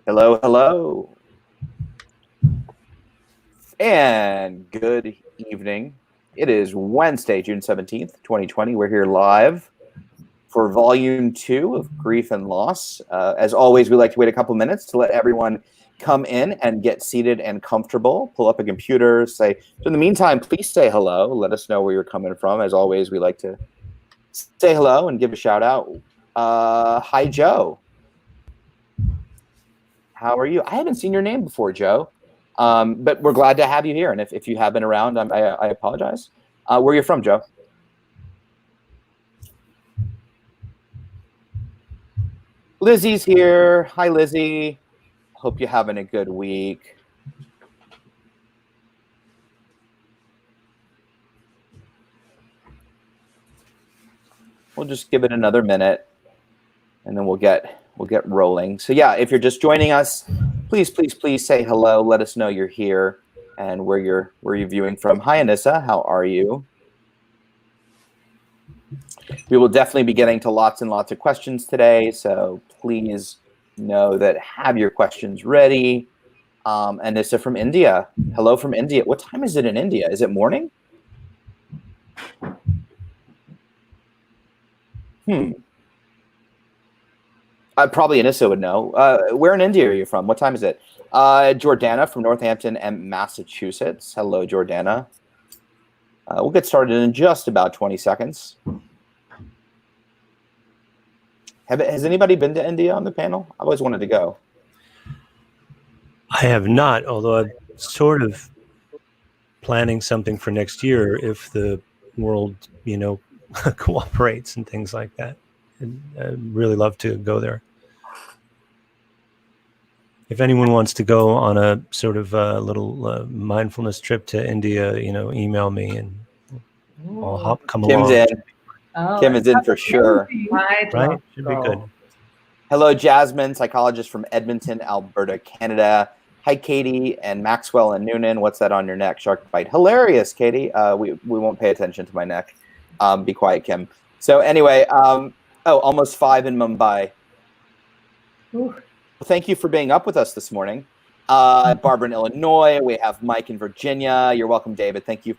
Hello, hello. And good evening. It is Wednesday, June 17th, 2020. We're here live for Volume 2 of Grief and Loss. As always, we like to wait a couple minutes to let everyone come in and get seated and comfortable. Pull up a computer, say, so in the meantime, please say hello. Let us know where you're coming from. As always, we like to say hello and give a shout out. Hi, Joe. How are you? I haven't seen your name before, Joe. But we're glad to have you here. And if you have been around, I apologize. Where are you from, Joe? Lizzie's here. Hi, Lizzie. Hope you're having a good week. We'll just give it another minute, and then we'll get rolling. So yeah, if you're just joining us, please say hello. Let us know you're here and where you're viewing from. Hi, Anissa. How are you? We will definitely be getting to lots and lots of questions today, so please know that have your questions ready. Anissa from India. Hello from India. What time is it in India? Is it morning? Probably Anissa would know. Where in India are you from? What time is it? Jordana from Northampton and Massachusetts. Hello, Jordana. We'll get started in just about 20 seconds. Has anybody been to India on the panel? I've always wanted to go. I have not, although I'm sort of planning something for next year if the world, cooperates and things like that. I'd really love to go there. If anyone wants to go on a sort of little mindfulness trip to India, email me and I'll come Kim's along. Kim is in for sure. Right? Should be good. Hello, Jasmine, psychologist from Edmonton, Alberta, Canada. Hi, Katie and Maxwell and Noonan. What's that on your neck? Shark bite. Hilarious, Katie. We won't pay attention to my neck. Be quiet, Kim. So anyway, almost 5 in Mumbai. Well, thank you for being up with us this morning. Barbara in Illinois. We have Mike in Virginia. You're welcome, David. Thank you.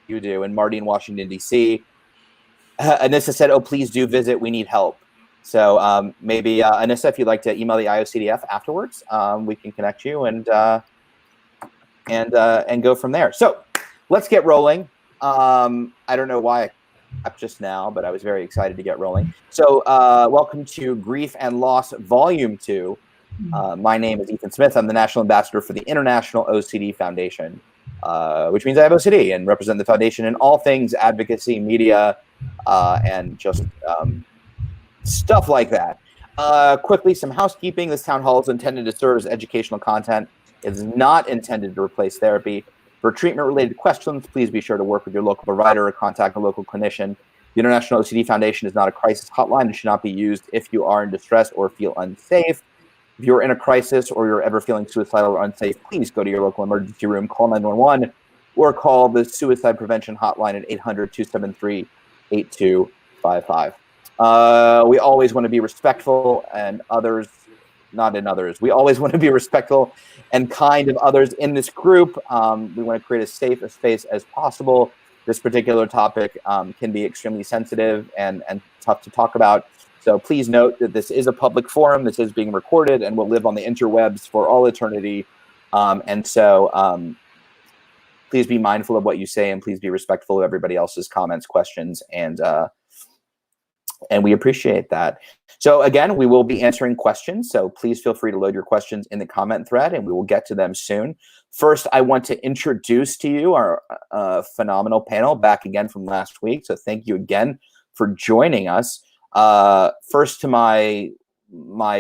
You do. And Marty in Washington, D.C. Anissa said, oh, please do visit. We need help. So maybe, Anissa, if you'd like to email the IOCDF afterwards, we can connect you and go from there. So let's get rolling. I don't know why up just now, but I was very excited to get rolling. So welcome to Grief and Loss Volume 2. My name is Ethan Smith. I'm the National Ambassador for the International OCD Foundation, which means I have OCD and represent the foundation in all things advocacy, media, and just stuff like that. Quickly, some housekeeping. This town hall is intended to serve as educational content. It is not intended to replace therapy. For treatment-related questions, please be sure to work with your local provider or contact a local clinician. The International OCD Foundation is not a crisis hotline and should not be used if you are in distress or feel unsafe. If you're in a crisis or you're ever feeling suicidal or unsafe, please go to your local emergency room, call 911, or call the suicide prevention hotline at 800-273-8255. We always want to be respectful and others, not in others. We always want to be respectful and kind of others in this group. We want to create as safe a space as possible. This particular topic can be extremely sensitive and tough to talk about. So please note that this is a public forum. This is being recorded and will live on the interwebs for all eternity. So please be mindful of what you say and please be respectful of everybody else's comments, questions, and we appreciate that. So again, we will be answering questions. So please feel free to load your questions in the comment thread and we will get to them soon. First, I want to introduce to you our phenomenal panel back again from last week. So thank you again for joining us. First to my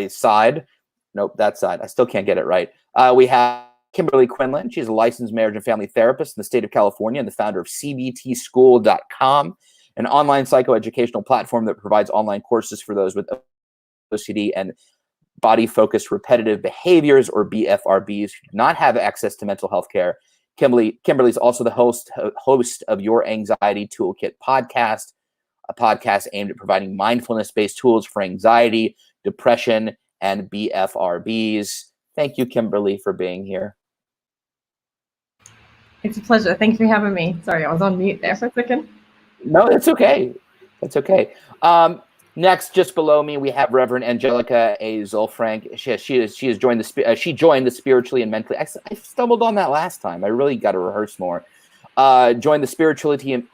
side, nope, that side, I still can't get it right. We have Kimberly Quinlan. She's a licensed marriage and family therapist in the state of California and the founder of cbtschool.com. An online psychoeducational platform that provides online courses for those with OCD and body-focused repetitive behaviors, or BFRBs, who do not have access to mental health care. Kimberly's also the host of Your Anxiety Toolkit podcast, a podcast aimed at providing mindfulness-based tools for anxiety, depression, and BFRBs. Thank you, Kimberly, for being here. It's a pleasure. Thanks for having me. Sorry, I was on mute there for a second. No, that's okay. That's okay. Next, just below me, we have Reverend Angelika Zollfrank. She joined the spiritually and mentally. I stumbled on that last time. I really got to rehearse more. Joined the spirituality and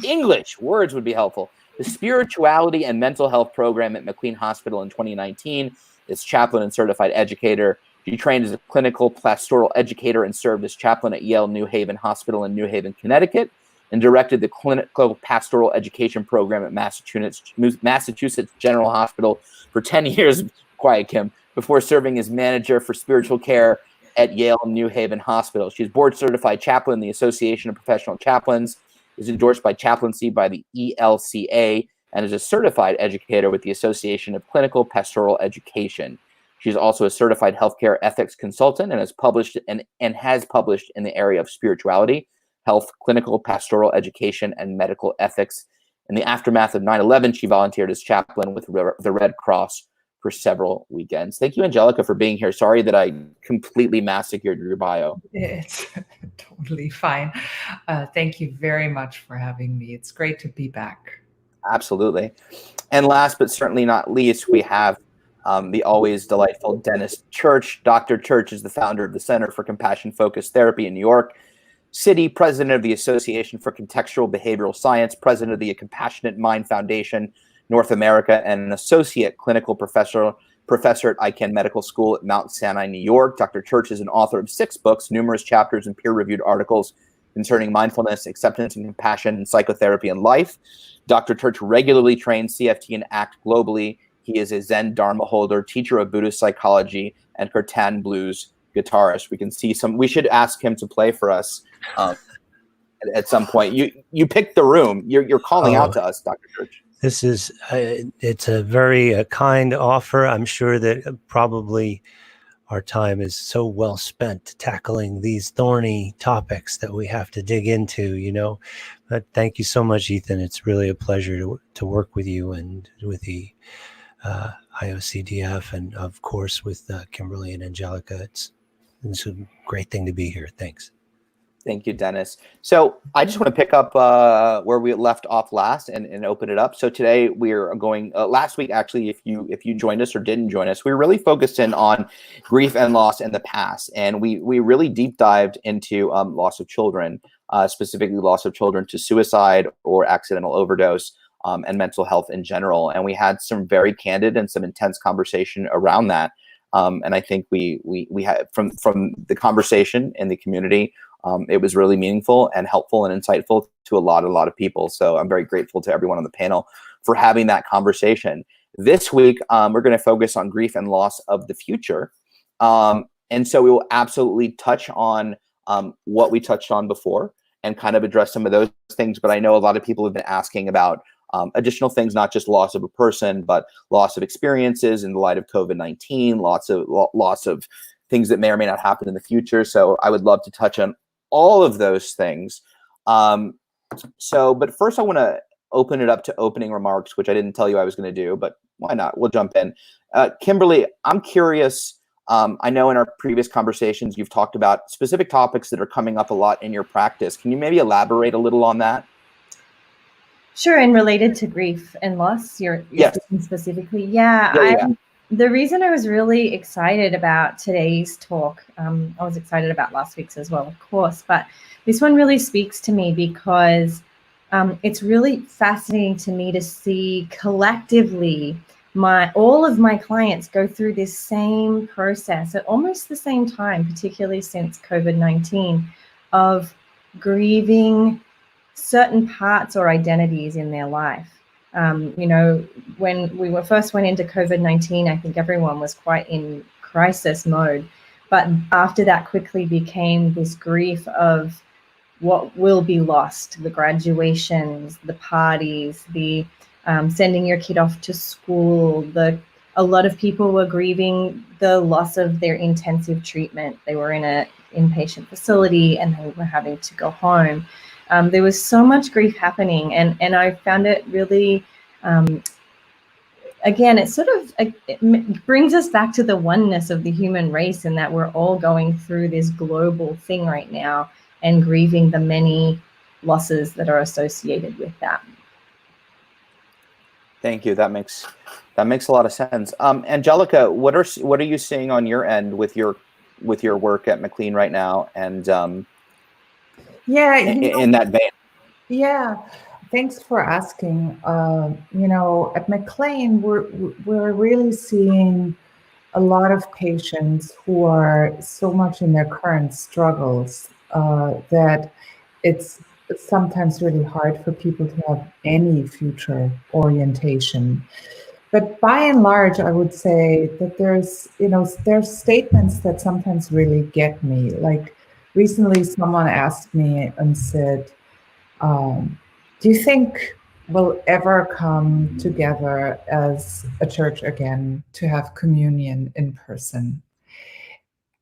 English words would be helpful. The spirituality and mental health program at McLean Hospital in 2019. Is chaplain and certified educator. She trained as a clinical pastoral educator and served as chaplain at Yale New Haven Hospital in New Haven, Connecticut, and directed the clinical pastoral education program at Massachusetts General Hospital for 10 years, quiet Kim, before serving as manager for spiritual care at Yale New Haven Hospital. She's board certified chaplain in the Association of Professional Chaplains, is endorsed by chaplaincy by the ELCA, and is a certified educator with the Association of Clinical Pastoral Education. She's also a certified healthcare ethics consultant and has published in the area of spirituality, health, clinical pastoral education, and medical ethics. In the aftermath of 9/11, she volunteered as chaplain with the Red Cross for several weekends. Thank you, Angelika, for being here. Sorry that I completely massacred your bio. It's totally fine. Thank you very much for having me. It's great to be back. Absolutely. And last but certainly not least, we have the always delightful Dennis Tirch. Dr. Tirch is the founder of the Center for Compassion-Focused Therapy in New York City, president of the Association for Contextual Behavioral Science, president of the Compassionate Mind Foundation North America, and an associate clinical professor at Icahn Medical School at Mount Sinai, New York. Dr. Tirch is an author of 6 books, numerous chapters and peer-reviewed articles concerning mindfulness, acceptance and compassion, and psychotherapy and life. Dr. Tirch regularly trains CFT and ACT globally. He is a Zen Dharma holder, teacher of Buddhist psychology, and Kirtan blues guitarist. We should ask him to play for us at some point. You picked the room. You're calling out to us, Dr. Tirch. This is it's a very kind offer. I'm sure that probably our time is so well spent tackling these thorny topics that we have to dig into, But thank you so much, Ethan. It's really a pleasure to work with you and with the IOCDF, and of course with Kimberly and Angelika. It's a great thing to be here. Thanks. Thank you, Dennis. So I just want to pick up where we left off last and open it up. So today we're going, last week, actually, if you joined us or didn't join us, we really focused in on grief and loss in the past. And we really deep dived into loss of children, specifically loss of children to suicide or accidental overdose, and mental health in general. And we had some very candid and some intense conversation around that. And I think we had from the conversation in the community, it was really meaningful and helpful and insightful to a lot of people. So I'm very grateful to everyone on the panel for having that conversation. This week, we're going to focus on grief and loss of the future. And so we will absolutely touch on what we touched on before and kind of address some of those things. But I know a lot of people have been asking about additional things, not just loss of a person, but loss of experiences in the light of COVID-19, lots of things that may or may not happen in the future. So I would love to touch on all of those things. But first I want to open it up to opening remarks, which I didn't tell you I was going to do, but why not? We'll jump in. Kimberly, I'm curious. I know in our previous conversations, you've talked about specific topics that are coming up a lot in your practice. Can you maybe elaborate a little on that? Sure, and related to grief and loss, you're speaking specifically. Yeah. The reason I was really excited about today's talk, I was excited about last week's as well, of course, but this one really speaks to me because it's really fascinating to me to see collectively all of my clients go through this same process at almost the same time, particularly since COVID-19, of grieving certain parts or identities in their life. When we first went into COVID-19, I think everyone was quite in crisis mode. But after that quickly became this grief of what will be lost, the graduations, the parties, the sending your kid off to school. A lot of people were grieving the loss of their intensive treatment. They were in an inpatient facility and they were having to go home. There was so much grief happening, and I found it really again, it sort of it brings us back to the oneness of the human race, and that we're all going through this global thing right now and grieving the many losses that are associated with that. Thank you. That makes a lot of sense. Angelika, what are you seeing on your end with your work at McLean right now, and in that vein? Yeah, thanks for asking. At McLean, we're really seeing a lot of patients who are so much in their current struggles that it's sometimes really hard for people to have any future orientation. But by and large, I would say that there's statements that sometimes really get me. Like recently, someone asked me and said, do you think we'll ever come together as a church again to have communion in person?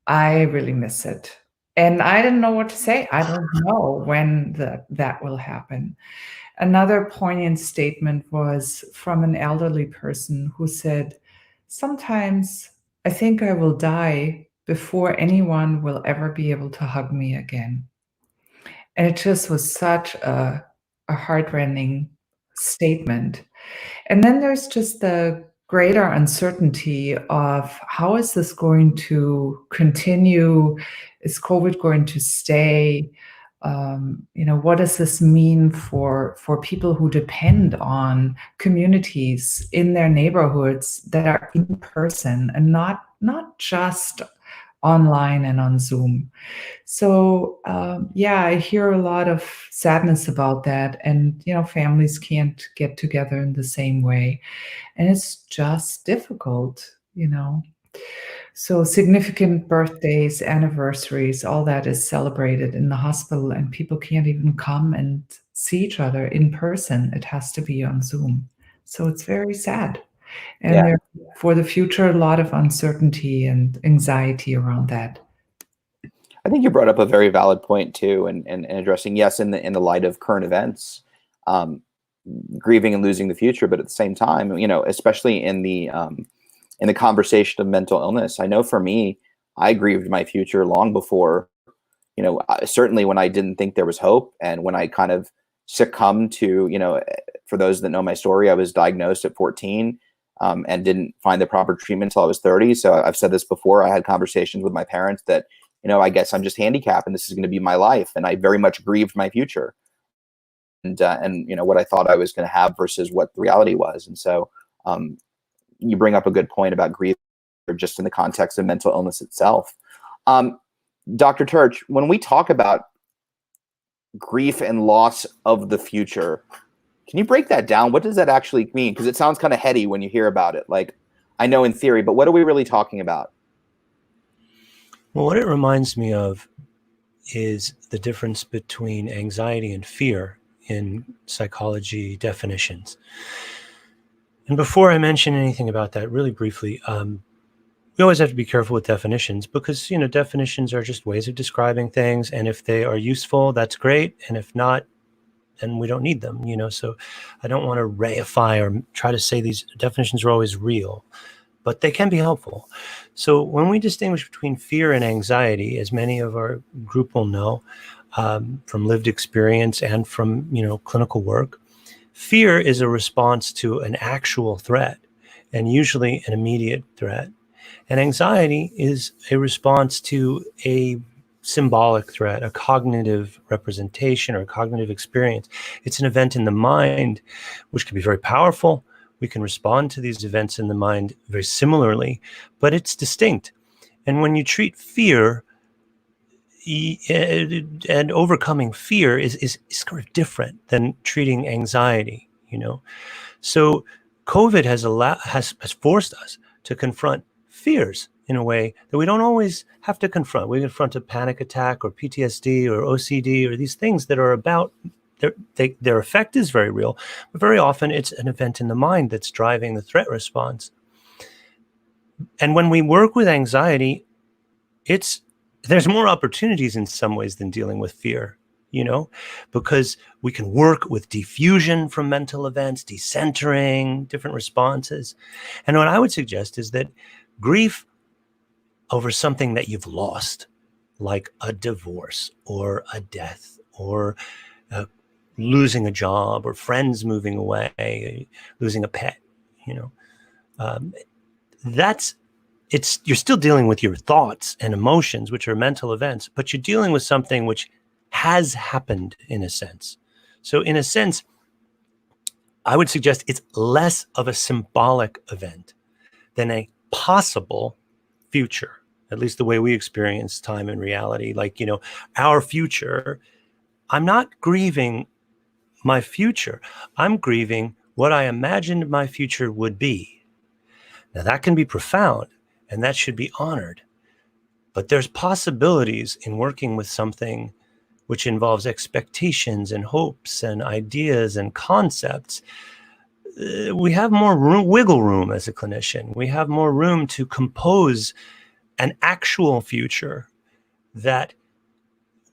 I really miss it. And I didn't know what to say. I don't know when that will happen. Another poignant statement was from an elderly person who said, sometimes I think I will die before anyone will ever be able to hug me again. And it just was such a heartrending statement. And then there's just the greater uncertainty of how is this going to continue? Is COVID going to stay? What does this mean for people who depend on communities in their neighborhoods that are in person and not just online and on Zoom? So I hear a lot of sadness about that, and families can't get together in the same way, and it's just difficult. So significant birthdays, anniversaries, all that is celebrated in the hospital, and people can't even come and see each other in person. It has to be on Zoom. So it's very sad. And there, for the future, a lot of uncertainty and anxiety around that. I think you brought up a very valid point too, and addressing, yes, in the light of current events, grieving and losing the future, but at the same time, especially in the conversation of mental illness. I know for me, I grieved my future long before, certainly when I didn't think there was hope, and when I kind of succumbed to, for those that know my story, I was diagnosed at 14 and didn't find the proper treatment until I was 30. So I've said this before. I had conversations with my parents that, I guess I'm just handicapped and this is going to be my life. And I very much grieved my future and what I thought I was going to have versus what the reality was. And so you bring up a good point about grief, just in the context of mental illness itself. Dr. Tirch, when we talk about grief and loss of the future, can you break that down? What does that actually mean? Because it sounds kind of heady when you hear about it. Like, I know in theory, but what are we really talking about? Well, what it reminds me of is the difference between anxiety and fear in psychology definitions. And before I mention anything about that, really briefly, we always have to be careful with definitions because, definitions are just ways of describing things. And if they are useful, that's great. And if not, then we don't need them, So I don't want to reify or try to say these definitions are always real, but they can be helpful. So when we distinguish between fear and anxiety, as many of our group will know from lived experience and from, clinical work, fear is a response to an actual threat and usually an immediate threat. And anxiety is a response to a symbolic threat, a cognitive representation or a cognitive experience. It's an event in the mind, which can be very powerful. We can respond to these events in the mind very similarly, but it's distinct. And when you treat fear, and overcoming fear is sort of different than treating anxiety, So COVID has forced us to confront fears in a way that we don't always have to confront. We confront a panic attack or PTSD or OCD or these things that are about their effect is very real, but very often it's an event in the mind that's driving the threat response. And when we work with anxiety, there's more opportunities in some ways than dealing with fear. because we can work with diffusion from mental events, decentering, different responses. And what I would suggest is that grief over something that you've lost, like a divorce or a death or losing a job or friends moving away, losing a pet, you're still dealing with your thoughts and emotions, which are mental events, but you're dealing with something which has happened in a sense. So in a sense, I would suggest it's less of a symbolic event than a possible future, at least the way we experience time and reality. Like, our future, I'm not grieving my future. I'm grieving what I imagined my future would be. Now that can be profound and that should be honored, but there's possibilities in working with something which involves expectations and hopes and ideas and concepts. We have more wiggle room as a clinician. We have more room to compose an actual future that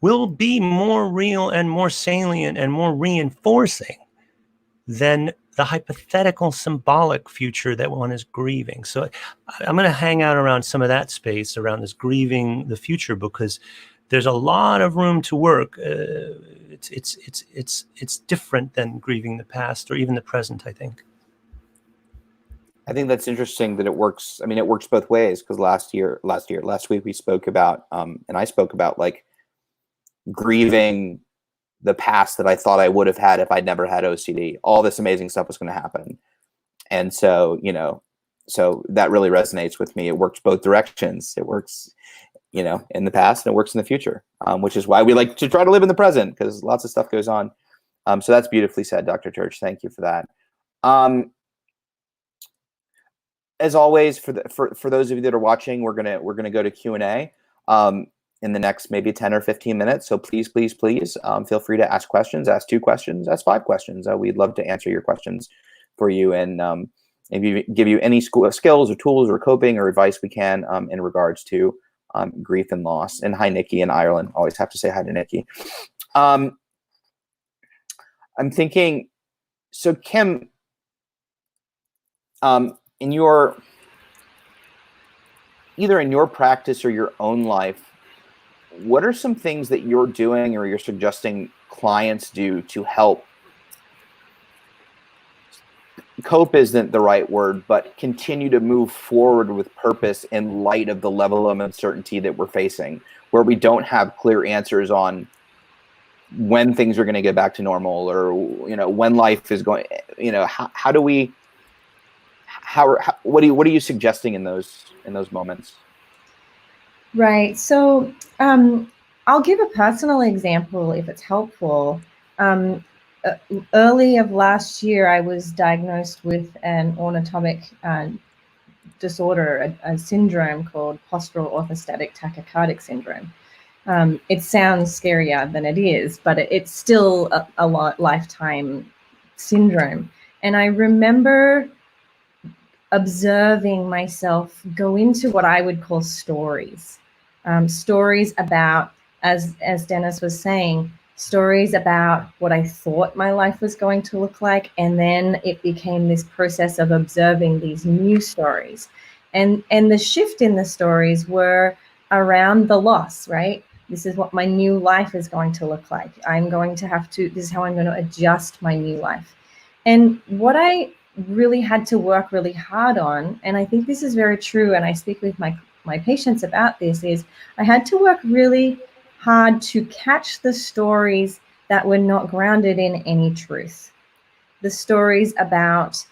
will be more real and more salient and more reinforcing than the hypothetical symbolic future that one is grieving. So I'm going to hang out around some of that space, around this grieving the future, because there's a lot of room to work. It's different than grieving the past or even the present, I think. I think that's interesting that it works. I mean, it works both ways, because last week we spoke about, and I spoke about, like, grieving the past that I thought I would have had if I'd never had OCD. All this amazing stuff was going to happen. And so, so that really resonates with me. It works both directions. It works, in the past, and it works in the future, which is why we like to try to live in the present, because lots of stuff goes on. So that's beautifully said, Dr. Tirch. Thank you for that. As always, for those of you that are watching, we're gonna go to Q&A in the next maybe 10 or 15 minutes. So please feel free to ask questions. Ask 2 questions. Ask 5 questions. We'd love to answer your questions for you, and maybe give you any skills or tools or coping or advice we can in regards to grief and loss. And hi, Nikki in Ireland. Always have to say hi to Nikki. I'm thinking, so Kim, either in your practice or your own life, what are some things that you're doing or you're suggesting clients do to help cope isn't the right word, but continue to move forward with purpose in light of the level of uncertainty that we're facing, where we don't have clear answers on when things are going to get back to normal, or when life is going, what are you suggesting in those moments? Right. So I'll give a personal example if it's helpful. Early of last year, I was diagnosed with an autonomic disorder, a syndrome called postural orthostatic tachycardic syndrome. It sounds scarier than it is, but it's still a lifetime syndrome. And I remember observing myself go into what I would call stories. Stories about, as Dennis was saying, stories about what I thought my life was going to look like. And then it became this process of observing these new stories. And the shift in the stories were around the loss, right? This is what my new life is going to look like. This is how I'm going to adjust my new life. And what I really had to work really hard on, and I think this is very true, and I speak with my patients about this, is I had to work really hard to catch the stories that were not grounded in any truth. The stories about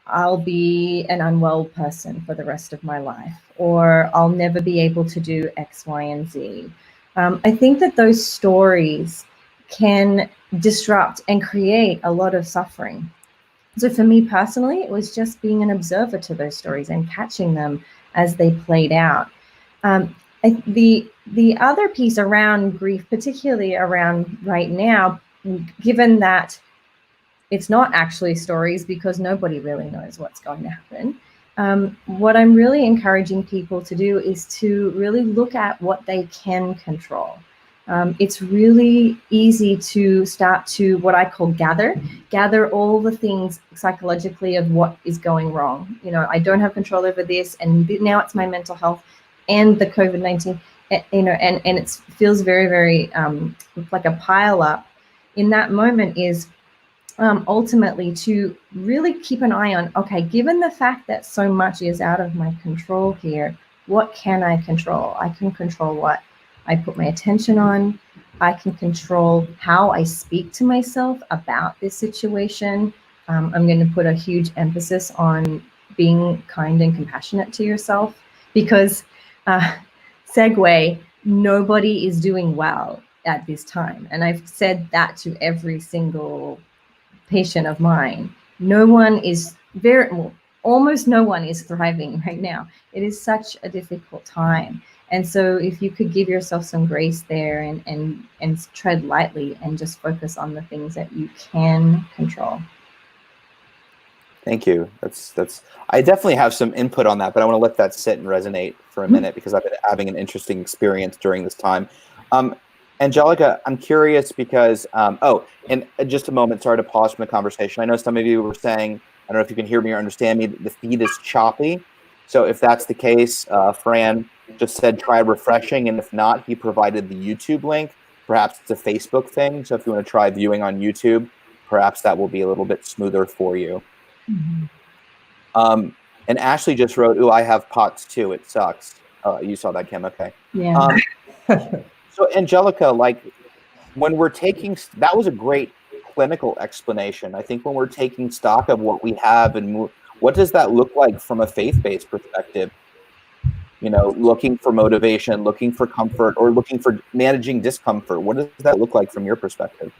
I'll be an unwell person for the rest of my life, or I'll never be able to do X, Y, and Z. I think that those stories can disrupt and create a lot of suffering. So for me personally, it was just being an observer to those stories and catching them as they played out. The other piece around grief, particularly around right now, given that it's not actually stories because nobody really knows what's going to happen, what I'm really encouraging people to do is to really look at what they can control. It's really easy to start to what I call gather all the things psychologically of what is going wrong. You know, I don't have control over this, and now it's my mental health and the COVID-19. You know, and it feels very, very like a pile up. In that moment is ultimately to really keep an eye on, okay, given the fact that so much is out of my control here, what can I control? I can control what I put my attention on. I can control how I speak to myself about this situation. I'm going to put a huge emphasis on being kind and compassionate to yourself, because segue, nobody is doing well at this time. And I've said that to every single patient of mine. No one is almost no one is thriving right now. It is such a difficult time. And so if you could give yourself some grace there and tread lightly and just focus on the things that you can control. Thank you. That's. I definitely have some input on that, but I want to let that sit and resonate for a minute, because I've been having an interesting experience during this time. Angelika, I'm curious because, in just a moment, sorry to pause from the conversation. I know some of you were saying, I don't know if you can hear me or understand me, the feed is choppy. So if that's the case, Fran just said try refreshing, and if not, he provided the YouTube link. Perhaps it's a Facebook thing. So if you want to try viewing on YouTube, perhaps that will be a little bit smoother for you. Mm-hmm. And Ashley just wrote, "Ooh, I have POTS too. It sucks." You saw that, Kim? Okay. Yeah. So Angelika, like when we're taking, that was a great clinical explanation. I think when we're taking stock of what we have and what does that look like from a faith-based perspective, you know, looking for motivation, looking for comfort, or looking for managing discomfort, what does that look like from your perspective?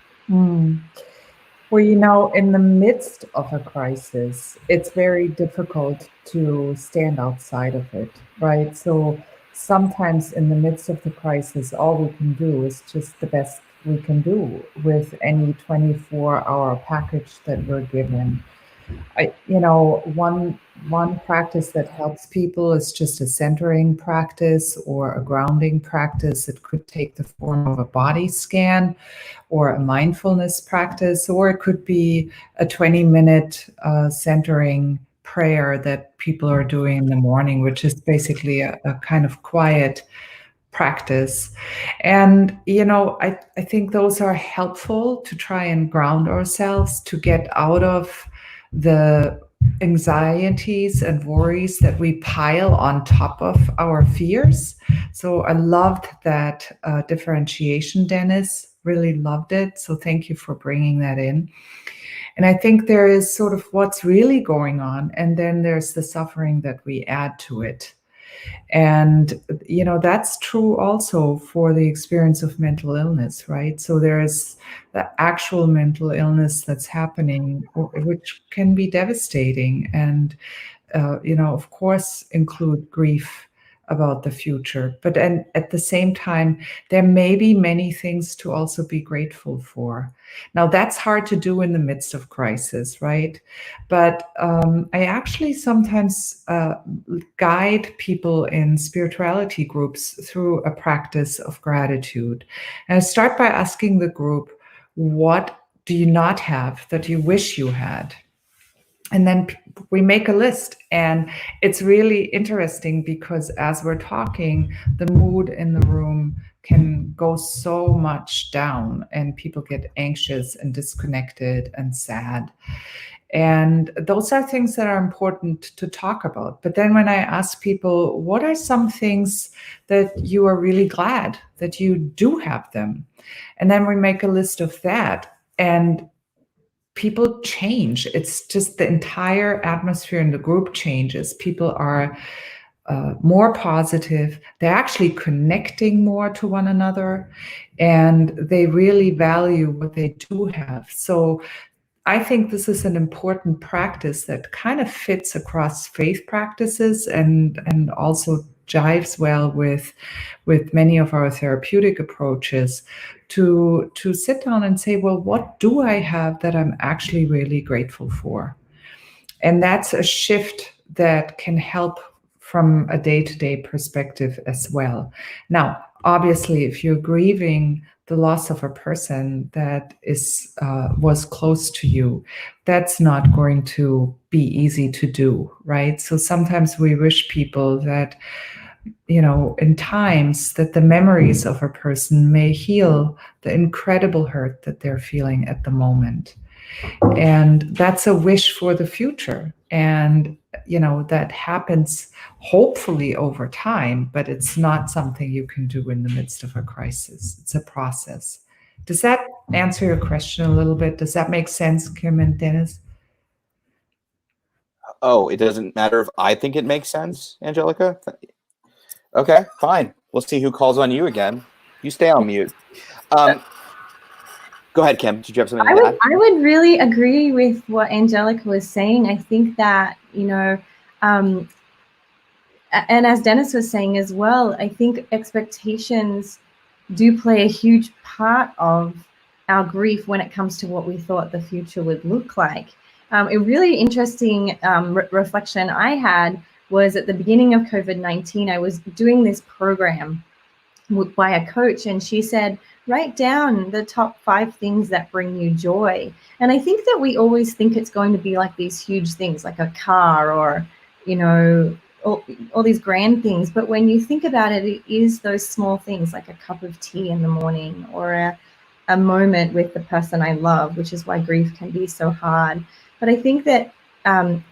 Well, you know, in the midst of a crisis, it's very difficult to stand outside of it, right? So sometimes in the midst of the crisis, all we can do is just the best we can do with any 24-hour package that we're given. One practice that helps people is just a centering practice or a grounding practice. It could take the form of a body scan or a mindfulness practice, or it could be a 20-minute centering prayer that people are doing in the morning, which is basically a kind of quiet practice. And, you know, I think those are helpful to try and ground ourselves, to get out of the anxieties and worries that we pile on top of our fears. So I loved that differentiation, Dennis. Really loved it. So thank you for bringing that in. And I think there is sort of what's really going on, and then there's the suffering that we add to it. And, you know, that's true also for the experience of mental illness, right? So there's the actual mental illness that's happening, which can be devastating and, you know, of course, include grief about the future. But then at the same time, there may be many things to also be grateful for. Now, that's hard to do in the midst of crisis, right? But I actually sometimes guide people in spirituality groups through a practice of gratitude. And I start by asking the group, what do you not have that you wish you had? And then we make a list, and it's really interesting because as we're talking, the mood in the room can go so much down and people get anxious and disconnected and sad. And those are things that are important to talk about. But then when I ask people, what are some things that you are really glad that you do have them? And then we make a list of that, and people change. It's just the entire atmosphere in the group changes. People are more positive. They're actually connecting more to one another, and they really value what they do have. So I think this is an important practice that kind of fits across faith practices and also jives well with many of our therapeutic approaches, to sit down and say, well, what do I have that I'm actually really grateful for? And that's a shift that can help from a day-to-day perspective as well. Now, obviously, if you're grieving the loss of a person that was close to you, that's not going to be easy to do, right? So sometimes we wish people that, in times that the memories of a person may heal the incredible hurt that they're feeling at the moment. And that's a wish for the future. And, that happens hopefully over time, but it's not something you can do in the midst of a crisis. It's a process. Does that answer your question a little bit? Does that make sense, Kim and Dennis? Oh, it doesn't matter if I think it makes sense, Angelika? Okay, fine. We'll see who calls on you again. You stay on mute. Go ahead, Kim. Did you have something to add? I would really agree with what Angelika was saying. I think that, and as Dennis was saying as well, I think expectations do play a huge part of our grief when it comes to what we thought the future would look like. A really interesting reflection I had was at the beginning of COVID-19, I was doing this program by a coach, and she said, write down the top 5 things that bring you joy. And I think that we always think it's going to be like these huge things, like a car or, all these grand things. But when you think about it, it is those small things like a cup of tea in the morning or a moment with the person I love, which is why grief can be so hard. But I think that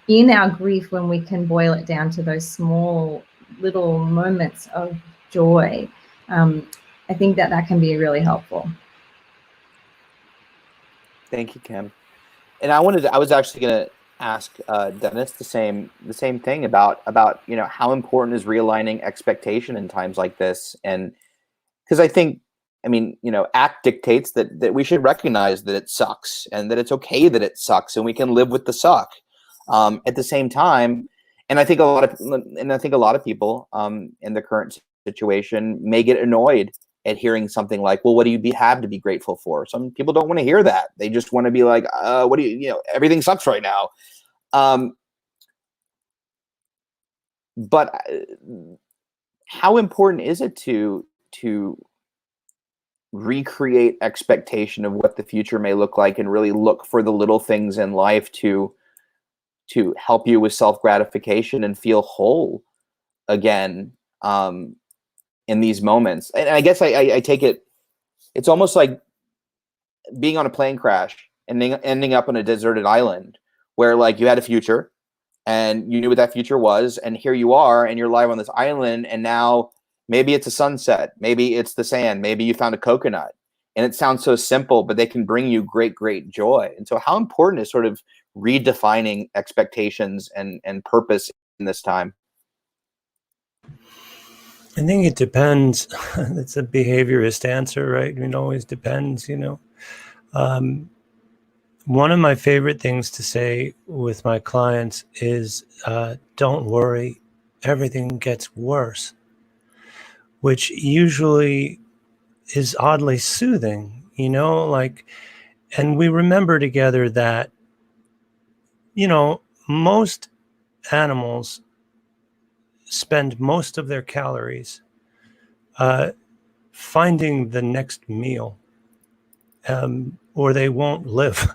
in our grief, when we can boil it down to those small little moments of joy, I think that can be really helpful. Thank you, Kim. And I was actually going to ask Dennis the same thing about how important is realigning expectation in times like this, and because I think, ACT dictates that we should recognize that it sucks and that it's okay that it sucks and we can live with the suck. At the same time, and I think a lot of people in the current situation may get annoyed at hearing something like, well, what do you have to be grateful for? Some people don't want to hear that. They just want to be like, what do everything sucks right now. But how important is it to recreate expectation of what the future may look like and really look for the little things in life to help you with self-gratification and feel whole again in these moments? And I guess I take it's almost like being on a plane crash and ending up on a deserted island where like you had a future and you knew what that future was, and here you are and you're live on this island, and now maybe it's a sunset, maybe it's the sand, maybe you found a coconut, and it sounds so simple, but they can bring you great joy. And so how important is sort of redefining expectations and purpose in this time? I think it depends. It's a behaviorist answer, right? It always depends, One of my favorite things to say with my clients is, don't worry, everything gets worse, which usually is oddly soothing, and we remember together that, most animals spend most of their calories finding the next meal, or they won't live.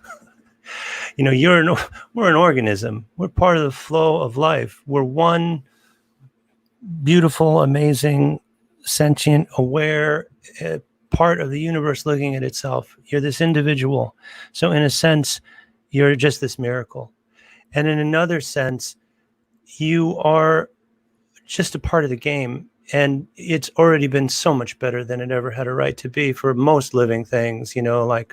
We're an organism. We're part of the flow of life. We're one beautiful, amazing, sentient, aware part of the universe looking at itself. You're this individual. So in a sense, you're just this miracle. And in another sense, you are just a part of the game. And it's already been so much better than it ever had a right to be for most living things, and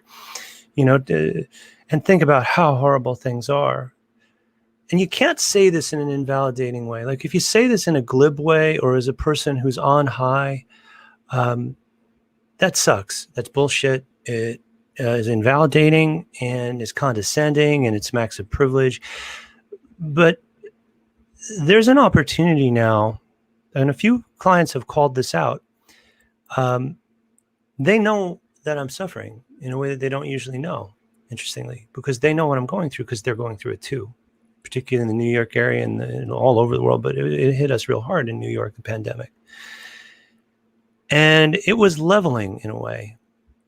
think about how horrible things are. And you can't say this in an invalidating way. Like if you say this in a glib way or as a person who's on high, that sucks. That's bullshit. It is invalidating and is condescending and it smacks of privilege. But there's an opportunity now, and a few clients have called this out. They know that I'm suffering in a way that they don't usually know, interestingly, because they know what I'm going through because they're going through it too, particularly in the New York area and all over the world. But it hit us real hard in New York, the pandemic. And it was leveling in a way,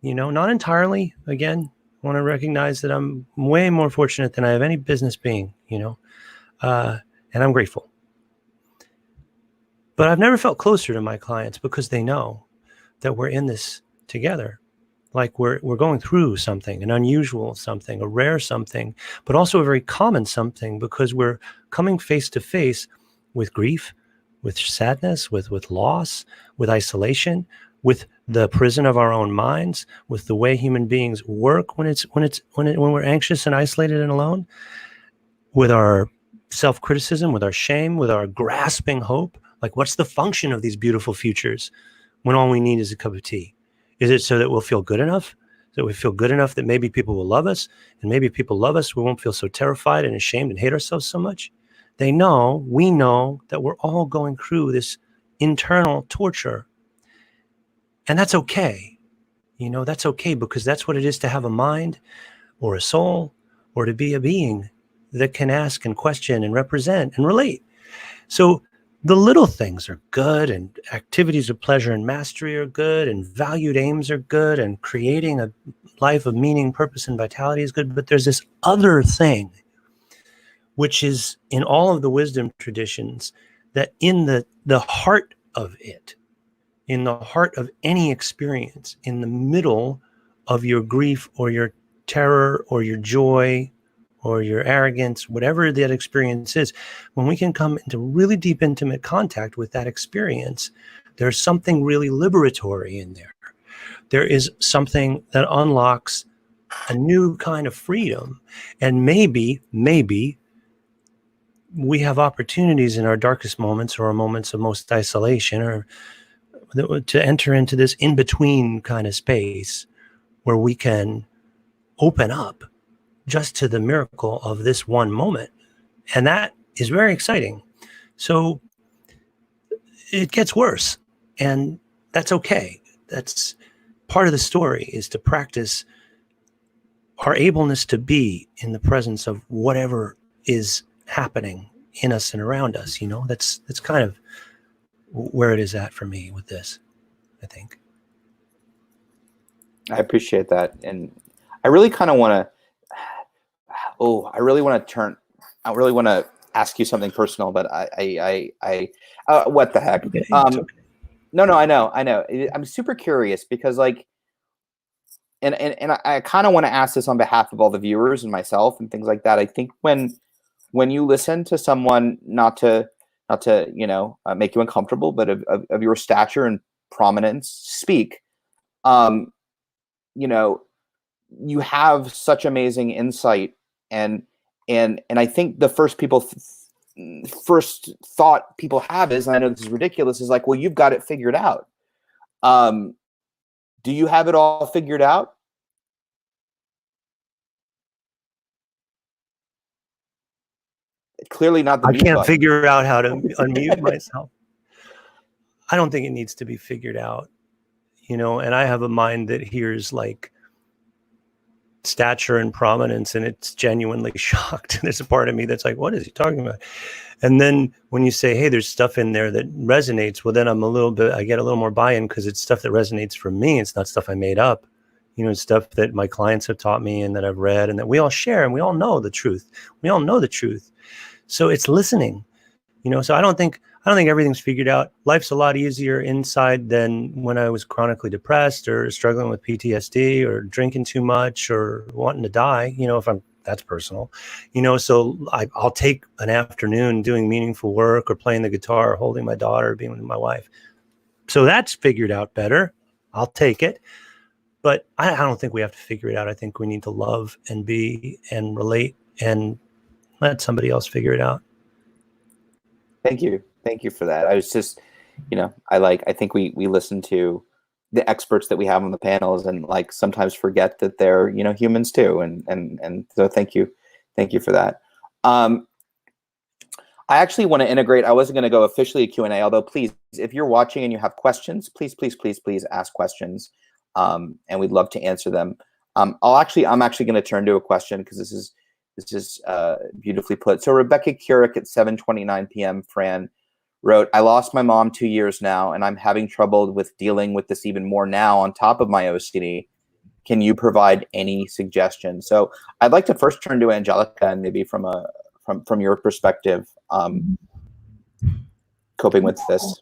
not entirely. Again, I want to recognize that I'm way more fortunate than I have any business being, and I'm grateful. But I've never felt closer to my clients because they know that we're in this together. Like we're going through something, an unusual something, a rare something, but also a very common something, because we're coming face to face with grief, with sadness, with loss, with isolation, with the prison of our own minds, with the way human beings work when we're anxious and isolated and alone, with our self-criticism, with our shame, with our grasping hope. Like, what's the function of these beautiful futures when all we need is a cup of tea? Is it so that we'll feel good enough? That we feel good enough that maybe people will love us, and maybe if people love us, we won't feel so terrified and ashamed and hate ourselves so much? We know that we're all going through this internal torture. And that's okay. That's okay, because that's what it is to have a mind or a soul, or to be a being that can ask and question and represent and relate. So the little things are good, and activities of pleasure and mastery are good, and valued aims are good, and creating a life of meaning, purpose, and vitality is good. But there's this other thing, which is in all of the wisdom traditions, that in the heart of it, in the heart of any experience, in the middle of your grief or your terror or your joy or your arrogance, whatever that experience is, when we can come into really deep, intimate contact with that experience, there's something really liberatory in there. There is something that unlocks a new kind of freedom. And maybe we have opportunities in our darkest moments or our moments of most isolation, or to enter into this in-between kind of space where we can open up just to the miracle of this one moment. And that is very exciting. So it gets worse, and that's okay. That's part of the story, is to practice our ableness to be in the presence of whatever is happening in us and around us. That's kind of where it is at for me with this, I think. I appreciate that. And I really kind of want to, I really want to ask you something personal, but what the heck? Okay, No, I know. I'm super curious because and I kind of want to ask this on behalf of all the viewers and myself and things like that. I think when you listen to someone, not to make you uncomfortable, but of your stature and prominence speak, you have such amazing insight, and I think the first thought people have is, and I know this is ridiculous, is like, well, you've got it figured out. Do you have it all figured out? Clearly not the I mute can't button. figure out how to unmute myself. I don't think it needs to be figured out, and I have a mind that hears like stature and prominence, and it's genuinely shocked. There's a part of me that's like, what is he talking about? And then when you say, hey, there's stuff in there that resonates, well, then I get a little more buy-in, because it's stuff that resonates for me. It's not stuff I made up. It's stuff that my clients have taught me and that I've read and that we all share, and we all know the truth. We all know the truth. So it's listening, so I don't think everything's figured out. Life's a lot easier inside than when I was chronically depressed or struggling with PTSD or drinking too much or wanting to die, that's personal, so I'll take an afternoon doing meaningful work or playing the guitar or holding my daughter or being with my wife. So that's figured out better. I'll take it. But I don't think we have to figure it out. I think we need to love and be and relate and let somebody else figure it out. Thank you for that. I was just, I think we listen to the experts that we have on the panels and sometimes forget that they're, humans too. And so thank you for that. I actually want to integrate, I wasn't going to go officially a Q&A, although please, if you're watching and you have questions, please ask questions. And we'd love to answer them. I'm actually going to turn to a question, because this is beautifully put. So Rebecca Curick at 7:29 p.m. Fran wrote, I lost my mom 2 years now, and I'm having trouble with dealing with this even more now on top of my OCD. Can you provide any suggestions? So I'd like to first turn to Angelika, and maybe from your perspective, coping with this.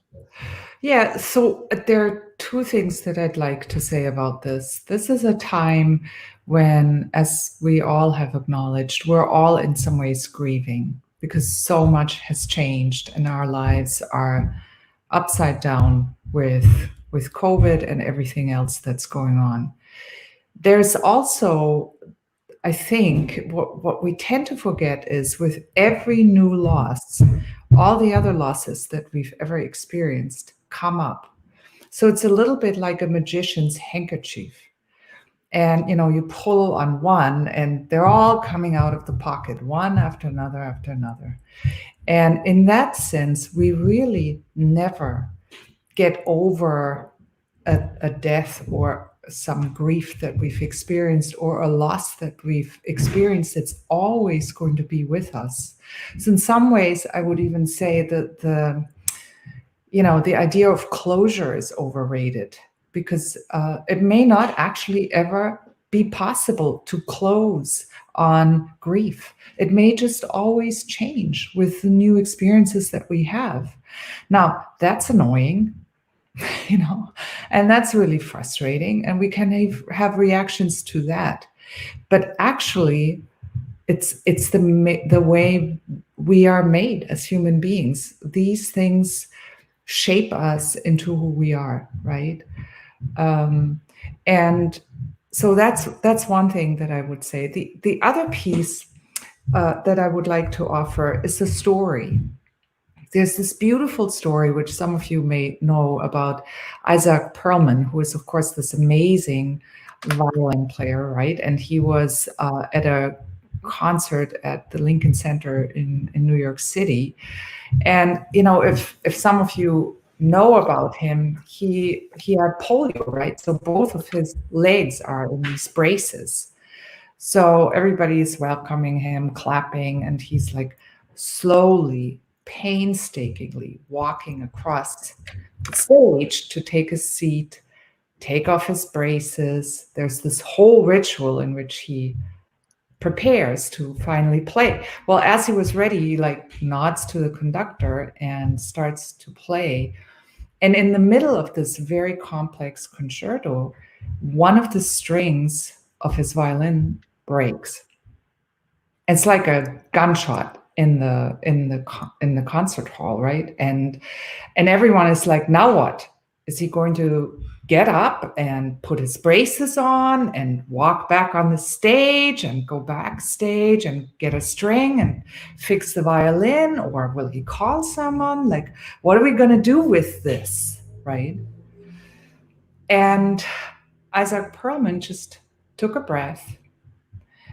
Yeah, so there are two things that I'd like to say about this. This is a time when, as we all have acknowledged, we're all in some ways grieving because so much has changed and our lives are upside down with COVID and everything else that's going on. There's also, I think, what we tend to forget is with every new loss, all the other losses that we've ever experienced come up. So it's a little bit like a magician's handkerchief. And, you pull on one and they're all coming out of the pocket, one after another after another. And in that sense, we really never get over a death or some grief that we've experienced or a loss that we've experienced. It's always going to be with us. So in some ways, I would even say that the idea of closure is overrated because it may not actually ever be possible to close on grief. It may just always change with the new experiences that we have. Now, that's annoying, and that's really frustrating, and we can have reactions to that. But actually, it's the way we are made as human beings. These things shape us into who we are, right? And so that's one thing that I would say. The other piece that I would like to offer is a story. There's this beautiful story, which some of you may know, about Isaac Perlman, who is, of course, this amazing violin player, right? And he was at a concert at the Lincoln Center in New York City. And, if some of you know about him, he had polio, right? So both of his legs are in these braces. So everybody is welcoming him, clapping, and he's like slowly, painstakingly walking across the stage to take a seat, take off his braces. There's this whole ritual in which he prepares to finally play. Well, as he was ready, he nods to the conductor and starts to play. And in the middle of this very complex concerto, one of the strings of his violin breaks. It's like a gunshot in the concert hall, right? And everyone is like, now what? Is he going to get up and put his braces on and walk back on the stage and go backstage and get a string and fix the violin? Or will he call someone? Like, what are we going to do with this, right? And Isaac Perlman just took a breath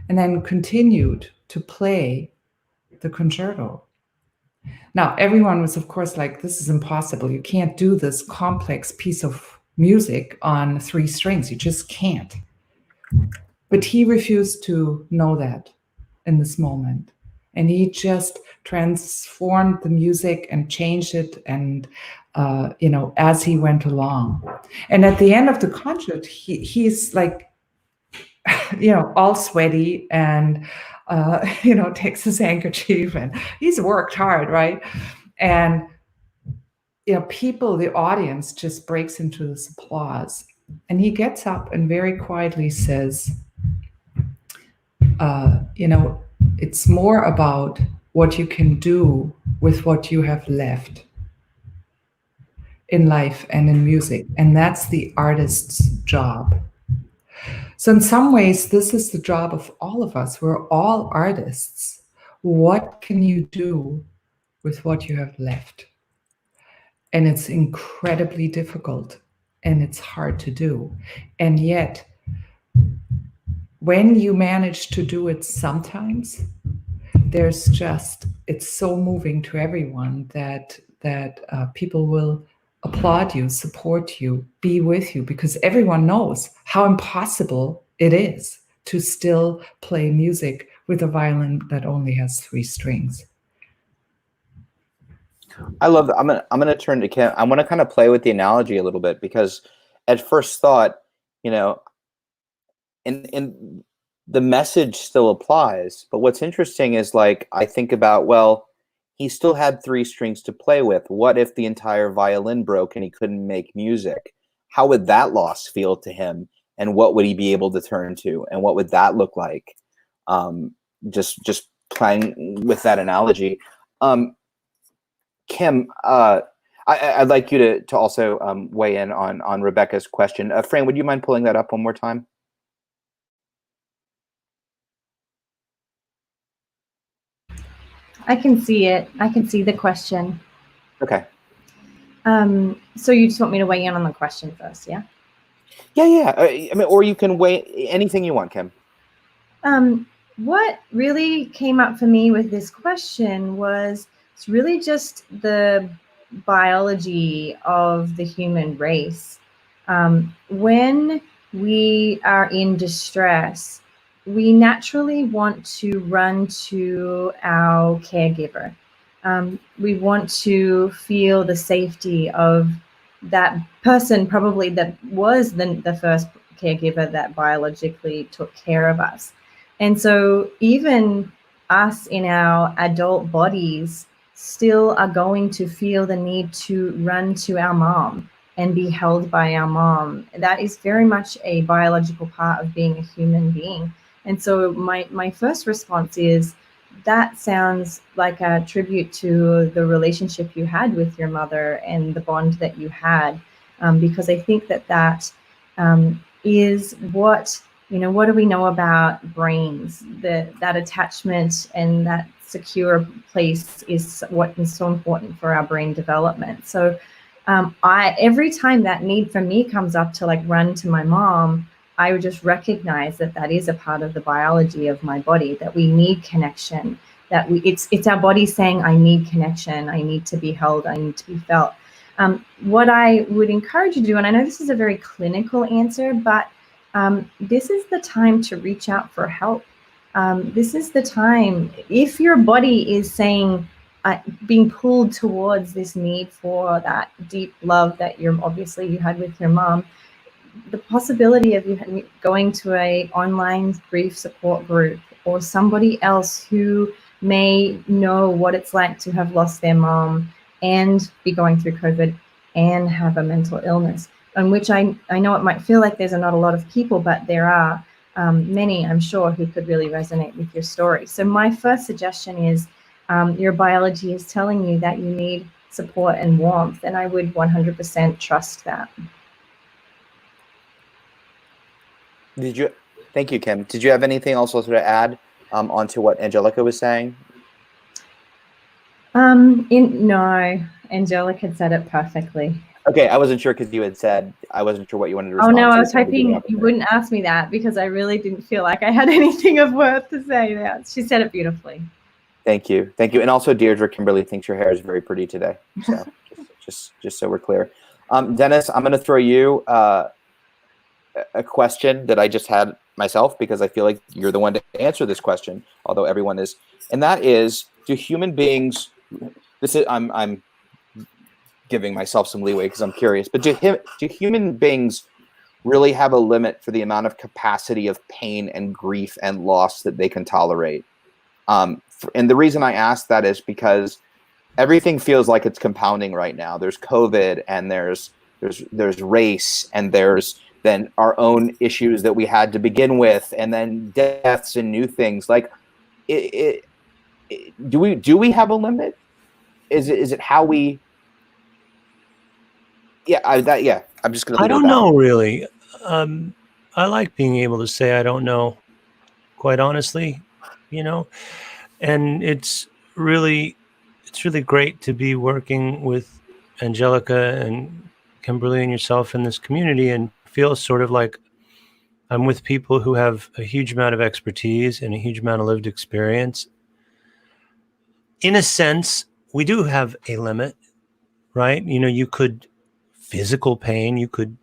and then continued to play the concerto. Now, everyone was, of course, like, this is impossible. You can't do this complex piece of music on 3 strings. You just can't. But he refused to know that in this moment. And he just transformed the music and changed it and, as he went along. And at the end of the concert, he's like, all sweaty and, takes his handkerchief and he's worked hard, right? And, people, the audience just breaks into this applause. And he gets up and very quietly says, it's more about what you can do with what you have left in life and in music. And that's the artist's job. So in some ways, this is the job of all of us. We're all artists. What can you do with what you have left? And it's incredibly difficult and it's hard to do. And yet, when you manage to do it sometimes, it's so moving to everyone that people will applaud you, support you, be with you, because everyone knows how impossible it is to still play music with a violin that only has 3 strings. I love that. I'm gonna turn to Kim. I want to kind of play with the analogy a little bit, because at first thought, you know, and the message still applies. But what's interesting is, like, I think about, well, he still had 3 strings to play with. What if the entire violin broke and he couldn't make music? How would that loss feel to him? And what would he be able to turn to? And what would that look like? Just playing with that analogy. Kim, I'd like you to also weigh in on Rebecca's question. Fran, would you mind pulling that up one more time? I can see it. I can see the question. Okay. So you just want me to weigh in on the question first, yeah? Yeah. I mean, or you can weigh anything you want, Kim. What really came up for me with this question was, it's really just the biology of the human race. When we are in distress, we naturally want to run to our caregiver. We want to feel the safety of that person, probably that was the first caregiver that biologically took care of us. And so even us in our adult bodies still are going to feel the need to run to our mom and be held by our mom. That is very much a biological part of being a human being. And so my first response is, that sounds like a tribute to the relationship you had with your mother and the bond that you had, because I think that is what, what do we know about brains? That attachment and that secure place is what is so important for our brain development. So every time that need for me comes up to, like, run to my mom, I would just recognize that is a part of the biology of my body, that we need connection, that it's our body saying, I need connection, I need to be held, I need to be felt. What I would encourage you to do, and I know this is a very clinical answer, but this is the time to reach out for help. This is the time, if your body is saying, being pulled towards this need for that deep love that you had with your mom, the possibility of you going to a online grief support group or somebody else who may know what it's like to have lost their mom and be going through COVID and have a mental illness, on which I know it might feel like there's not a lot of people, but there are many, I'm sure, who could really resonate with your story. So my first suggestion is, your biology is telling you that you need support and warmth, and I would 100% trust that. Thank you, Kim. Did you have anything else to add onto what Angelika was saying? No, Angelika had said it perfectly. Okay, I wasn't sure, because you had said, I wasn't sure what you wanted to respond to. Oh no, I was so hoping you wouldn't ask me that, because I really didn't feel like I had anything of worth to say there. She said it beautifully. Thank you. And also, Deirdre Kimberly thinks your hair is very pretty today. So just so we're clear. Dennis, I'm going to throw you a question that I just had myself, because I feel like you're the one to answer this question, although everyone is, and that is, do human beings, I'm giving myself some leeway because I'm curious, but do human beings really have a limit for the amount of capacity of pain and grief and loss that they can tolerate? And the reason I ask that is because everything feels like it's compounding right now. There's COVID, and there's race, and there's then our own issues that we had to begin with, and then deaths and new things. Like, do we have a limit? Is it how we? Yeah, I'm just gonna. I don't know, really. I like being able to say I don't know, quite honestly, and it's really great to be working with Angelika and Kimberly and yourself in this community, and feel sort of like I'm with people who have a huge amount of expertise and a huge amount of lived experience. In a sense, we do have a limit, right? You could, physical pain, you could,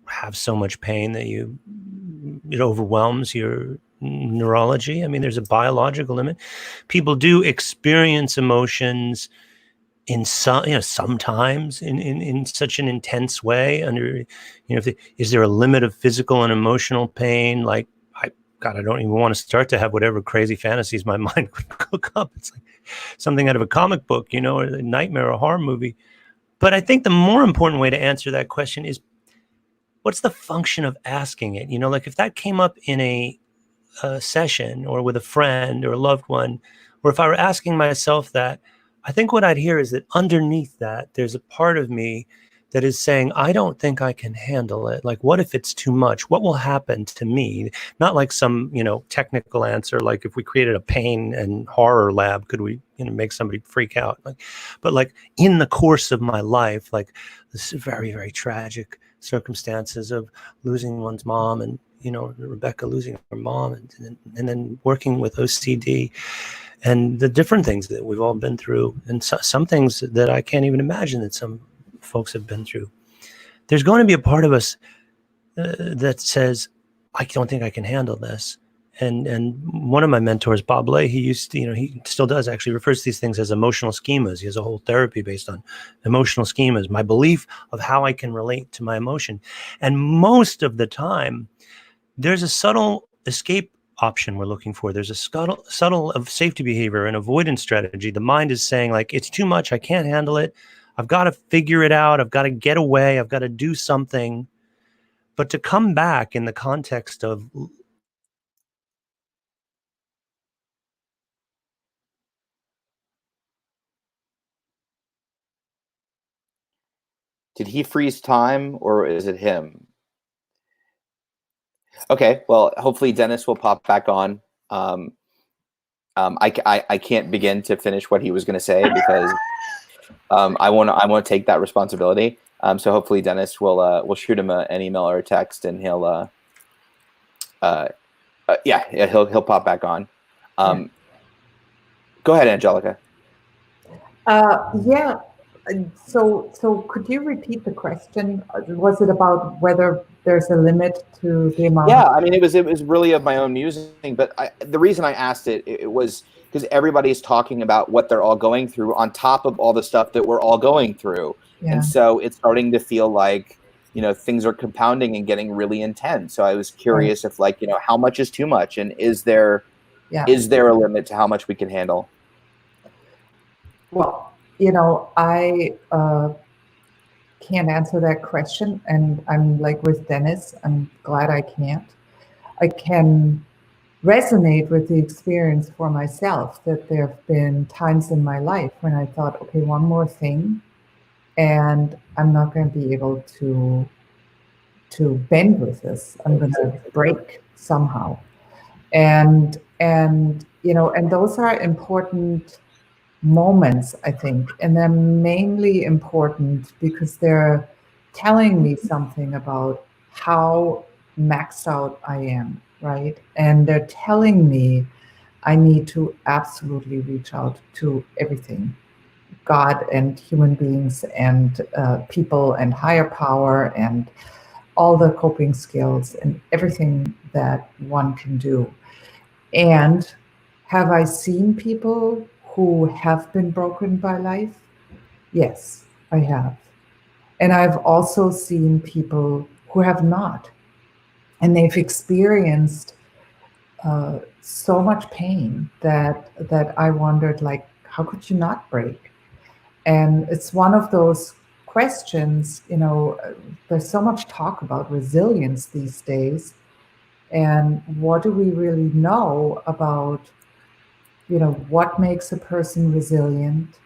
have so much pain that it overwhelms your neurology. I mean, there's a biological limit. People do experience emotions in some, sometimes in such an intense way under, is there a limit of physical and emotional pain? Like, God, I don't even want to start to have whatever crazy fantasies my mind could cook up. It's like something out of a comic book, or a nightmare or a horror movie. But I think the more important way to answer that question is, what's the function of asking it? Like if that came up in a session or with a friend or a loved one, or if I were asking myself that, I think what I'd hear is that underneath that, there's a part of me that is saying, I don't think I can handle it. Like, what if it's too much? What will happen to me? Not like some, technical answer, like if we created a pain and horror lab, could we, make somebody freak out? But like in the course of my life, like this very, very tragic circumstances of losing one's mom and, Rebecca losing her mom and then working with OCD and the different things that we've all been through, and some things that I can't even imagine that some folks have been through. There's going to be a part of us that says, I don't think I can handle this. And one of my mentors, Bob Lay, he used to, he still does actually refers to these things as emotional schemas. He has a whole therapy based on emotional schemas, my belief of how I can relate to my emotion. And most of the time, there's a subtle escape option we're looking for. There's a subtle of safety behavior and avoidance strategy. The mind is saying, like, it's too much. I can't handle it. I've got to figure it out. I've got to get away. I've got to do something. But to come back in the context of Did he freeze time, or is it him? Okay, well, hopefully Dennis will pop back on. I can't begin to finish what he was going to say because I won't take that responsibility. So hopefully Dennis will shoot him an email or a text, and he'll pop back on. Go ahead, Angelika. Yeah. So could you repeat the question? Was it about whether there's a limit to the amount? Yeah, I mean, it was really of my own musing, but the reason I asked it was because everybody's talking about what they're all going through on top of all the stuff that we're all going through. Yeah. And so it's starting to feel like, things are compounding and getting really intense. So I was curious if, like, how much is too much, and is there a limit to how much we can handle? Well, I can't answer that question, and I'm like with Dennis, I'm glad I can't. I can resonate with the experience for myself that there have been times in my life when I thought, okay, one more thing, and I'm not going to be able to bend with this. I'm going to break somehow. And those are important moments, I think, and they're mainly important because they're telling me something about how maxed out I am, right? And they're telling me I need to absolutely reach out to everything, God and human beings and people and higher power and all the coping skills and everything that one can do. And have I seen people who have been broken by life? Yes, I have. And I've also seen people who have not. And they've experienced so much pain that I wondered, like, how could you not break? And it's one of those questions, there's so much talk about resilience these days. And what do we really know about what makes a person resilient?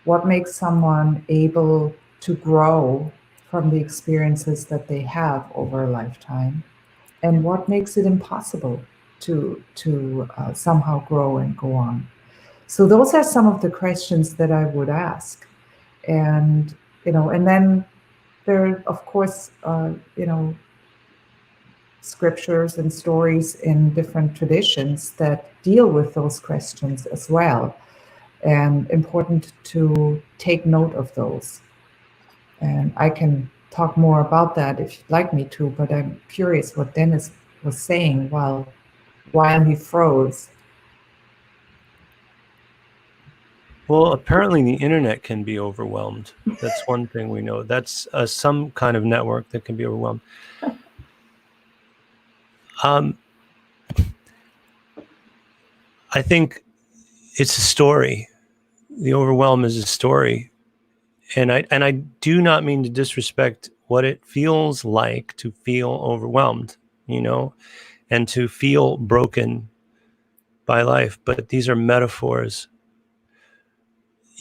What makes someone able to grow from the experiences that they have over a lifetime? And what makes it impossible to somehow grow and go on? So those are some of the questions that I would ask. And, and then there are, of course, scriptures and stories in different traditions that deal with those questions as well. And important to take note of those. And I can talk more about that if you'd like me to, but I'm curious what Dennis was saying while he froze. Well, apparently the internet can be overwhelmed. That's one thing we know. That's some kind of network that can be overwhelmed. I think it's a story. The overwhelm is a story. And I do not mean to disrespect what it feels like to feel overwhelmed, you know, and to feel broken by life. But these are metaphors.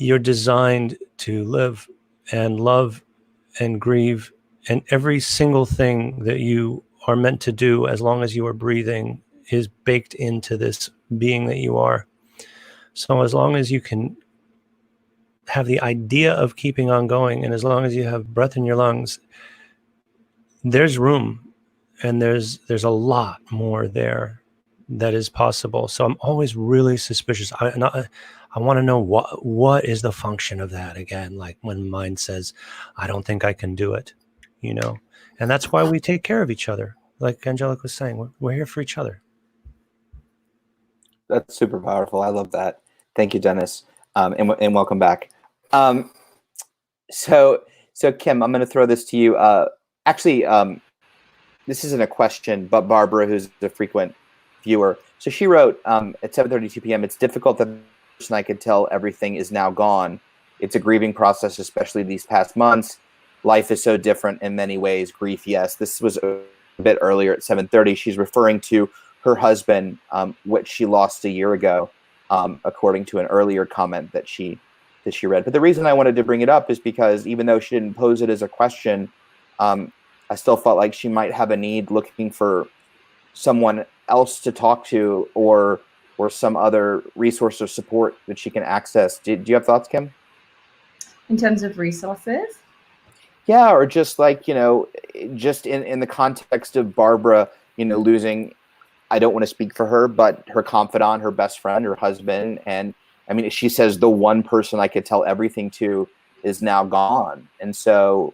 You're designed to live and love and grieve, and every single thing that you are meant to do as long as you are breathing is baked into this being that you are. So as long as you can have the idea of keeping on going, and as long as you have breath in your lungs, there's room, and there's a lot more there that is possible. So I'm always really suspicious. I want to know what is the function of that again, like when mind says, I don't think I can do it, you know. And that's why we take care of each other. Like Angelika was saying, we're here for each other. That's super powerful. I love that. Thank you, Dennis, and welcome back. So Kim, I'm going to throw this to you. Actually, this isn't a question, but Barbara, who's a frequent viewer, so she wrote at 7:32 p.m. It's difficult that the person I could tell everything is now gone. It's a grieving process, especially these past months. Life is so different in many ways. Grief, yes. This was a bit earlier at 7:30. She's referring to her husband, which she lost a year ago, according to an earlier comment that she read. But the reason I wanted to bring it up is because even though she didn't pose it as a question, I still felt like she might have a need looking for someone else to talk to, or some other resource or support that she can access. Do you have thoughts, Kim? In terms of resources? Yeah, or just like, just in the context of Barbara, losing, I don't want to speak for her, but her confidant, her best friend, her husband. And I mean, she says the one person I could tell everything to is now gone. And so,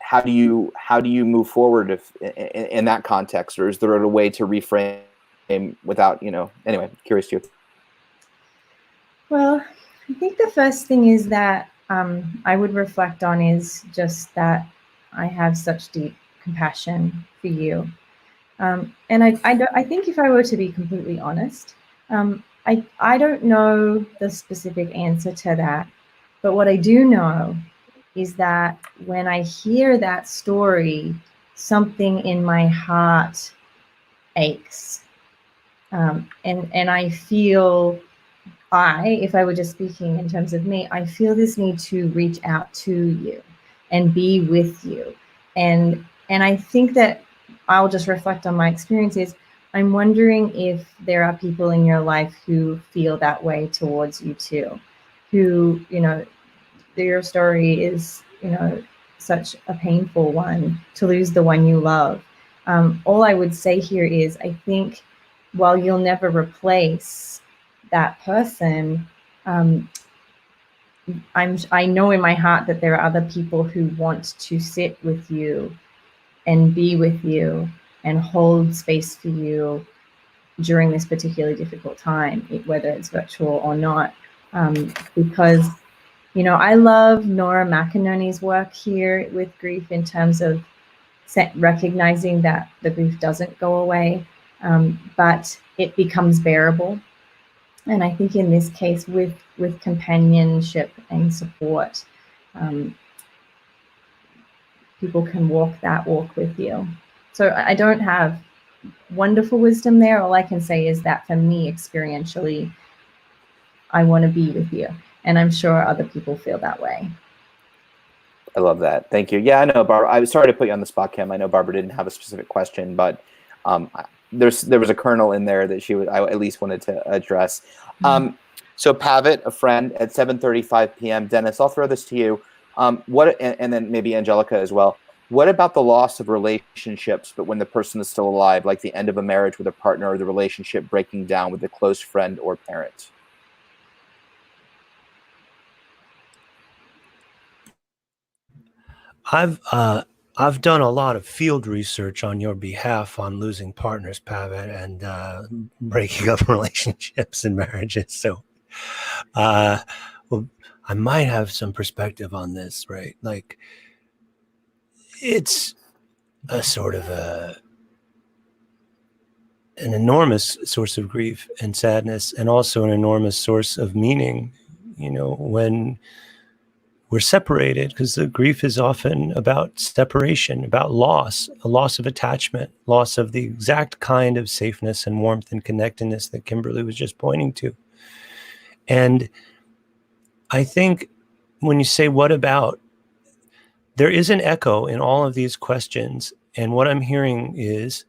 how do you move forward if in that context, or is there a way to reframe without, anyway, curious to you. Well, I think the first thing is that I would reflect on is just that I have such deep compassion for you. And I think if I were to be completely honest, I don't know the specific answer to that. But what I do know is that when I hear that story, something in my heart aches. And I feel, if I were just speaking in terms of me, I feel this need to reach out to you and be with you. And I think that I'll just reflect on my experiences. I'm wondering if there are people in your life who feel that way towards you too, who, your story is, such a painful one, to lose the one you love. All I would say here is, I think while you'll never replace that person, I know in my heart that there are other people who want to sit with you and be with you and hold space for you during this particularly difficult time, whether it's virtual or not. Because, I love Nora McInerney's work here with grief in terms of recognizing that the grief doesn't go away, but it becomes bearable. And I think in this case, with companionship and support, people can walk that walk with you. So I don't have wonderful wisdom there. All I can say is that for me, experientially, I want to be with you. And I'm sure other people feel that way. I love that. Thank you. Yeah, I know, Barbara. I was sorry to put you on the spot, Kim. I know Barbara didn't have a specific question, but there was a kernel in there that I at least wanted to address. So Pavitt, a friend, at 7:35 p.m. Dennis, I'll throw this to you. And then maybe Angelika as well. What about the loss of relationships, but when the person is still alive, like the end of a marriage with a partner, or the relationship breaking down with a close friend or parent? I've done a lot of field research on your behalf on losing partners, Pavitt, and breaking up relationships and marriages. So, well, I might have some perspective on this, right? Like, it's a sort of an enormous source of grief and sadness, and also an enormous source of meaning, when we're separated, because the grief is often about separation, about loss, a loss of attachment, loss of the exact kind of safeness and warmth and connectedness that Kimberly was just pointing to. And I think when you say, what about, there is an echo in all of these questions. And what I'm hearing is,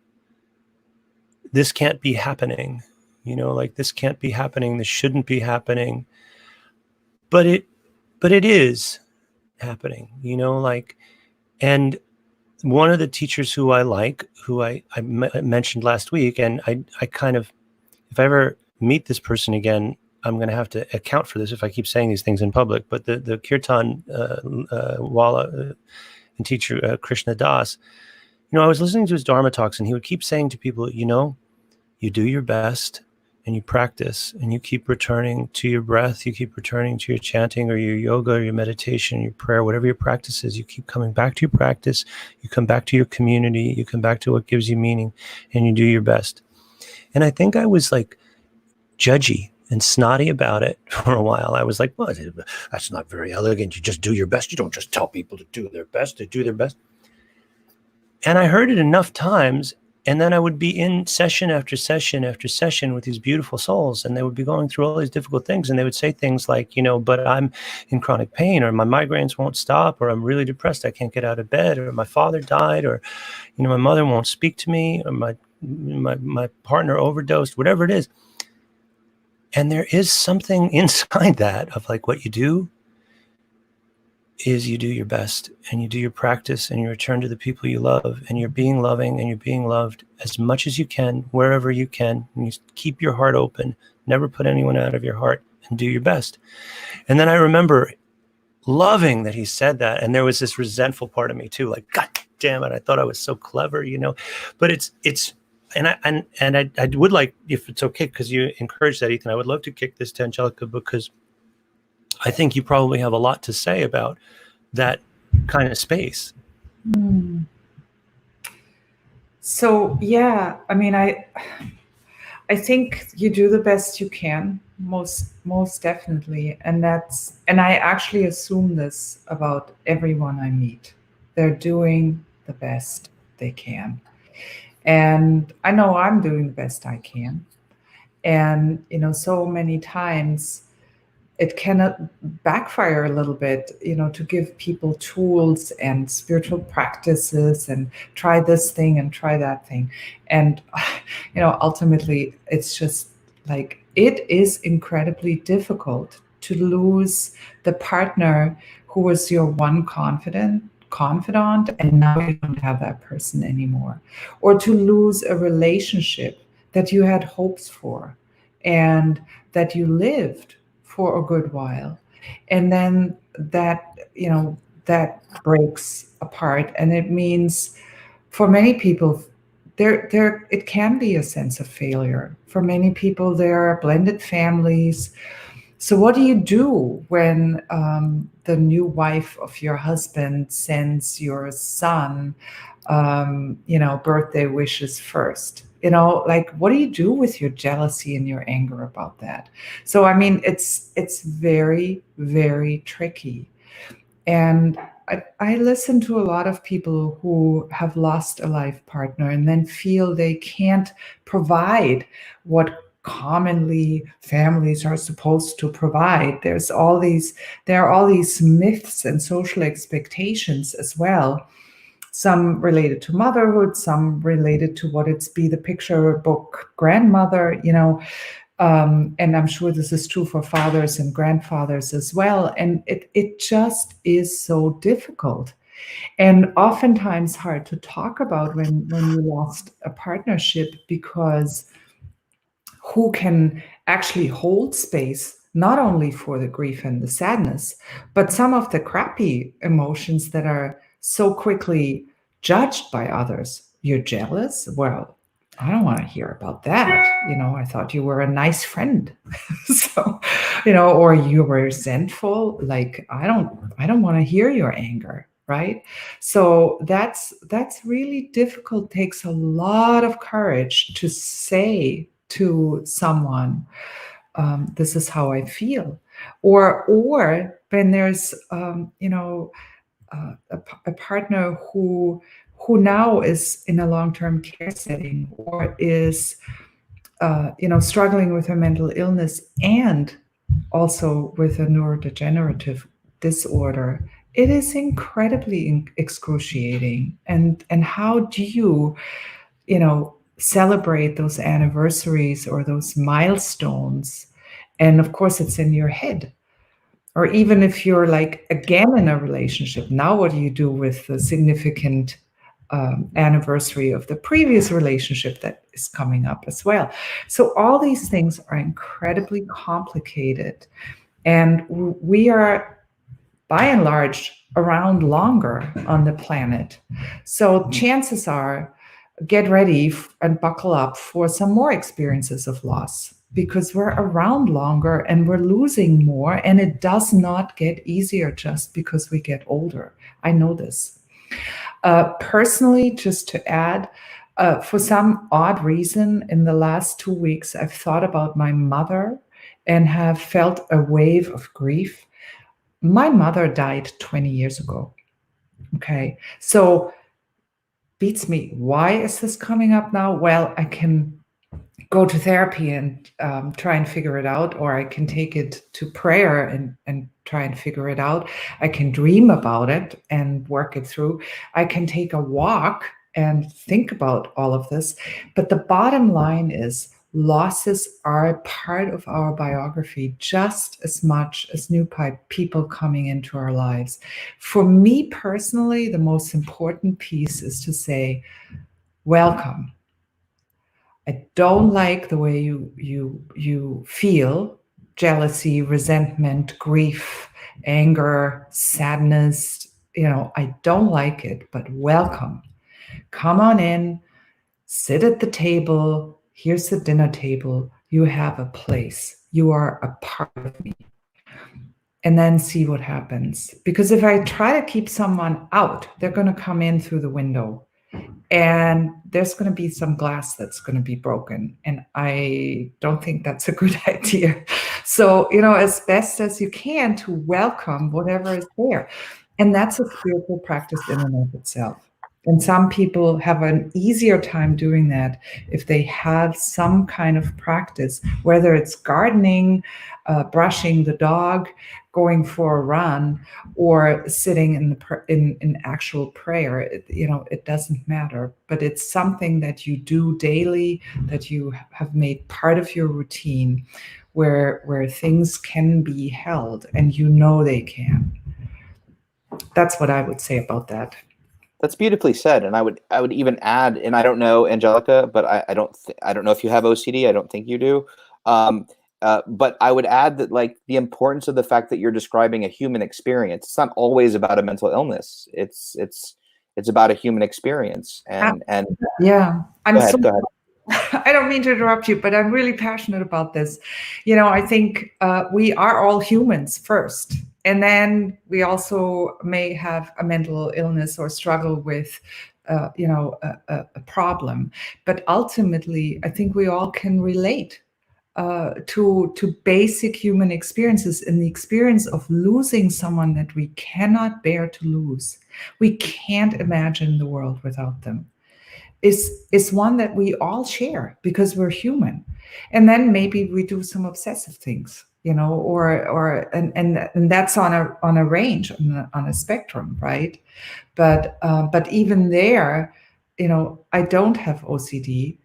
this can't be happening, like this can't be happening. This shouldn't be happening. But it is happening, and one of the teachers who I like, who I mentioned last week, and I kind of, if I ever meet this person again, I'm going to have to account for this if I keep saying these things in public, but the Kirtan Wala and teacher Krishna Das, I was listening to his Dharma talks, and he would keep saying to people, you do your best, and you practice, and you keep returning to your breath, you keep returning to your chanting or your yoga or your meditation, your prayer, whatever your practice is, you keep coming back to your practice, you come back to your community, you come back to what gives you meaning, and you do your best. And I think I was like judgy and snotty about it for a while. I was like, well, that's not very elegant. You just do your best. You don't just tell people to do their best, to do their best. And I heard it enough times. And then I would be in session after session after session with these beautiful souls, and they would be going through all these difficult things. And they would say things like, but I'm in chronic pain, or my migraines won't stop, or I'm really depressed, I can't get out of bed, or my father died, or, my mother won't speak to me, or my partner overdosed, whatever it is. And there is something inside that of like, what you do is you do your best, and you do your practice, and you return to the people you love, and you're being loving, and you're being loved as much as you can, wherever you can, and you keep your heart open, never put anyone out of your heart, and do your best. And then I remember loving that he said that, and there was this resentful part of me too, like, God damn it, I thought I was so clever, but it's and I would like, if it's okay, because you encouraged that, Ethan, I would love to kick this to Angelika, because I think you probably have a lot to say about that kind of space. So, yeah, I mean, I think you do the best you can, most definitely. And I actually assume this about everyone I meet. They're doing the best they can. And I know I'm doing the best I can. And, so many times it can backfire a little bit, to give people tools and spiritual practices and try this thing and try that thing. And, ultimately it's just like, it is incredibly difficult to lose the partner who was your one confidant, and now you don't have that person anymore. Or to lose a relationship that you had hopes for and that you lived for a good while, and then that breaks apart. And it means for many people there it can be a sense of failure. For many people there are blended families. So what do you do when the new wife of your husband sends your son birthday wishes first? Like, what do you do with your jealousy and your anger about that? So, I mean, it's very, very tricky. And I listen to a lot of people who have lost a life partner and then feel they can't provide what commonly families are supposed to provide. There are all these myths and social expectations as well. Some related to motherhood, some related to what it's be the picture book grandmother, and I'm sure this is true for fathers and grandfathers as well. And it just is so difficult and oftentimes hard to talk about when you lost a partnership, because who can actually hold space not only for the grief and the sadness, but some of the crappy emotions that are so quickly judged by others. You're jealous? Well, I don't want to hear about that. I thought you were a nice friend. So, or you were resentful. Like, I don't want to hear your anger, right? So that's really difficult. Takes a lot of courage to say to someone, this is how I feel. Or when there's, a partner who now is in a long-term care setting, or is struggling with a mental illness and also with a neurodegenerative disorder. It is incredibly excruciating. And how do you celebrate those anniversaries or those milestones? And of course, it's in your head. Or even if you're like again in a relationship, now what do you do with the significant anniversary of the previous relationship that is coming up as well? So all these things are incredibly complicated, and we are by and large around longer on the planet. So chances are, get ready and buckle up for some more experiences of loss, because we're around longer and we're losing more, and it does not get easier just because we get older. I know this. Personally, just to add, for some odd reason, in the last 2 weeks, I've thought about my mother and have felt a wave of grief. My mother died 20 years ago. Okay, so beats me. Why is this coming up now? Well, I can go to therapy and try and figure it out, or I can take it to prayer and try and figure it out. I can dream about it and work it through. I can take a walk and think about all of this. But the bottom line is, losses are a part of our biography just as much as new people coming into our lives. For me personally, the most important piece is to say, welcome. I don't like the way you feel: jealousy, resentment, grief, anger, sadness. I don't like it, but welcome. Come on in, sit at the table. Here's the dinner table. You have a place. You are a part of me. And then see what happens. Because if I try to keep someone out, they're going to come in through the window. And there's going to be some glass that's going to be broken. And I don't think that's a good idea. So, as best as you can, to welcome whatever is there. And that's a spiritual practice in and of itself. And some people have an easier time doing that if they have some kind of practice, whether it's gardening, brushing the dog, going for a run, or sitting in actual prayer. It doesn't matter, but it's something that you do daily, that you have made part of your routine, where things can be held, and they can. That's what I would say about that. That's beautifully said, and I would even add, and I don't know, Angelika, but I don't know if you have OCD. I don't think you do. But I would add that, like, the importance of the fact that you're describing a human experience. It's not always about a mental illness. It's about a human experience. And yeah, go ahead. I don't mean to interrupt you, but I'm really passionate about this. I think we are all humans first. And then we also may have a mental illness or struggle with, a problem. But ultimately, I think we all can relate to basic human experiences, and the experience of losing someone that we cannot bear to lose. We can't imagine the world without them. Is one that we all share because we're human. And then maybe we do some obsessive things, and that's on a range, on a spectrum, right? But even there, I don't have OCD,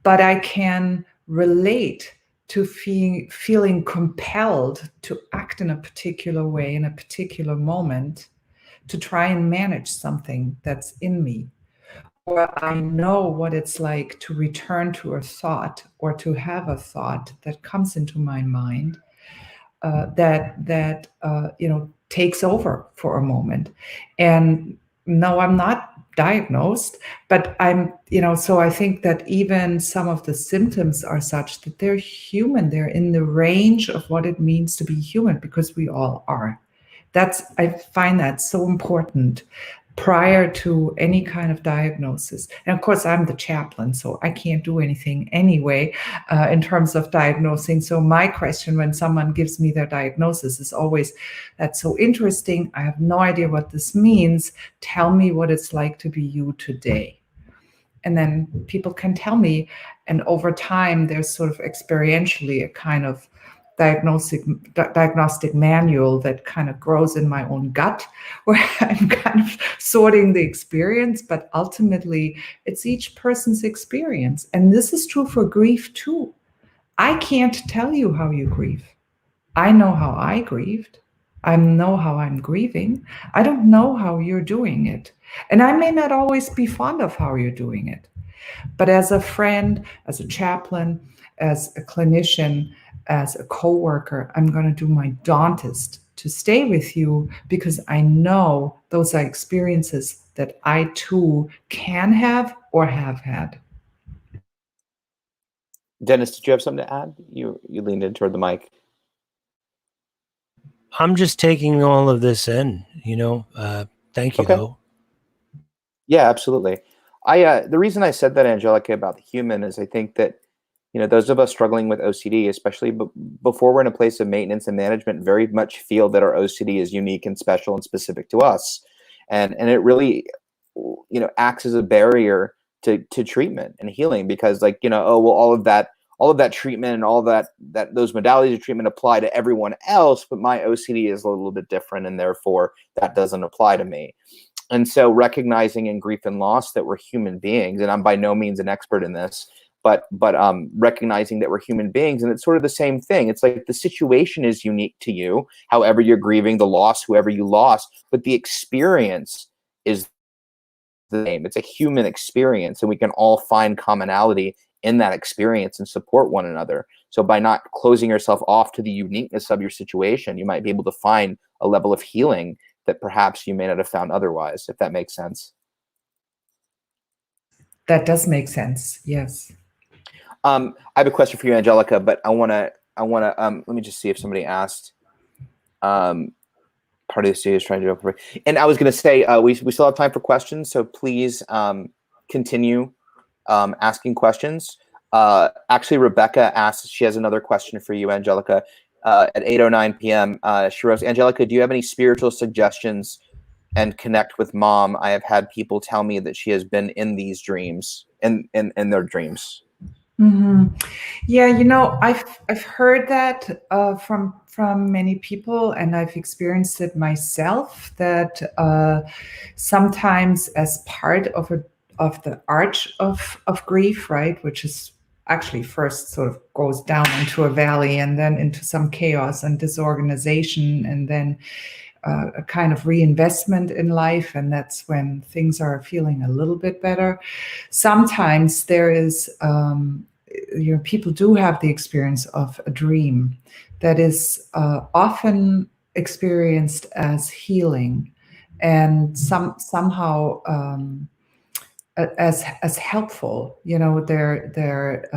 but I can relate to feeling compelled to act in a particular way in a particular moment to try and manage something that's in me. Or I know what it's like to return to a thought, or to have a thought that comes into my mind that takes over for a moment. And no, I'm not diagnosed, but I'm, so I think that even some of the symptoms are such that they're human. They're in the range of what it means to be human, because we all are. I find that so important prior to any kind of diagnosis. And of course, I'm the chaplain, so I can't do anything anyway in terms of diagnosing. So my question when someone gives me their diagnosis is always, that's so interesting. I have no idea what this means. Tell me what it's like to be you today. And then people can tell me, and over time, there's sort of experientially a kind of diagnostic manual that kind of grows in my own gut, where I'm kind of sorting the experience, but ultimately it's each person's experience. And this is true for grief too. I can't tell you how you grieve. I know how I grieved. I know how I'm grieving. I don't know how you're doing it. And I may not always be fond of how you're doing it. But as a friend, as a chaplain, as a clinician, as a coworker, I'm going to do my darndest to stay with you, because I know those are experiences that I too can have or have had. Dennis, did you have something to add? You leaned in toward the mic. I'm just taking all of this in, thank you, though. Yeah, absolutely. The reason I said that, Angelika, about the human is I think that, those of us struggling with OCD, especially before we're in a place of maintenance and management, very much feel that our OCD is unique and special and specific to us. And it really, acts as a barrier to treatment and healing, because all of that treatment and all that those modalities of treatment apply to everyone else, but my OCD is a little bit different, and therefore that doesn't apply to me. And so recognizing in grief and loss that we're human beings, and I'm by no means an expert in this, but recognizing that we're human beings, and it's sort of the same thing. It's like the situation is unique to you, however you're grieving the loss, whoever you lost, but the experience is the same. It's a human experience, and we can all find commonality in that experience and support one another. So by not closing yourself off to the uniqueness of your situation, you might be able to find a level of healing that perhaps you may not have found otherwise, if that makes sense. That does make sense. Yes. I have a question for you, Angelika, but I want to let me just see if somebody asked. Part of the studio is trying to do it. And I was going to say, we still have time for questions, so please continue asking questions. Actually, Rebecca asked, she has another question for you, Angelika, at 8:09 p.m. She wrote, Angelika, do you have any spiritual suggestions and connect with mom? I have had people tell me that she has been in these dreams, in their dreams. Mm-hmm. Yeah, I've heard that from many people, and I've experienced it myself. That sometimes, as part of the arch of grief, right, which is actually first sort of goes down into a valley and then into some chaos and disorganization, and then a kind of reinvestment in life, and that's when things are feeling a little bit better. Sometimes there is, people do have the experience of a dream that is often experienced as healing, and somehow as helpful. There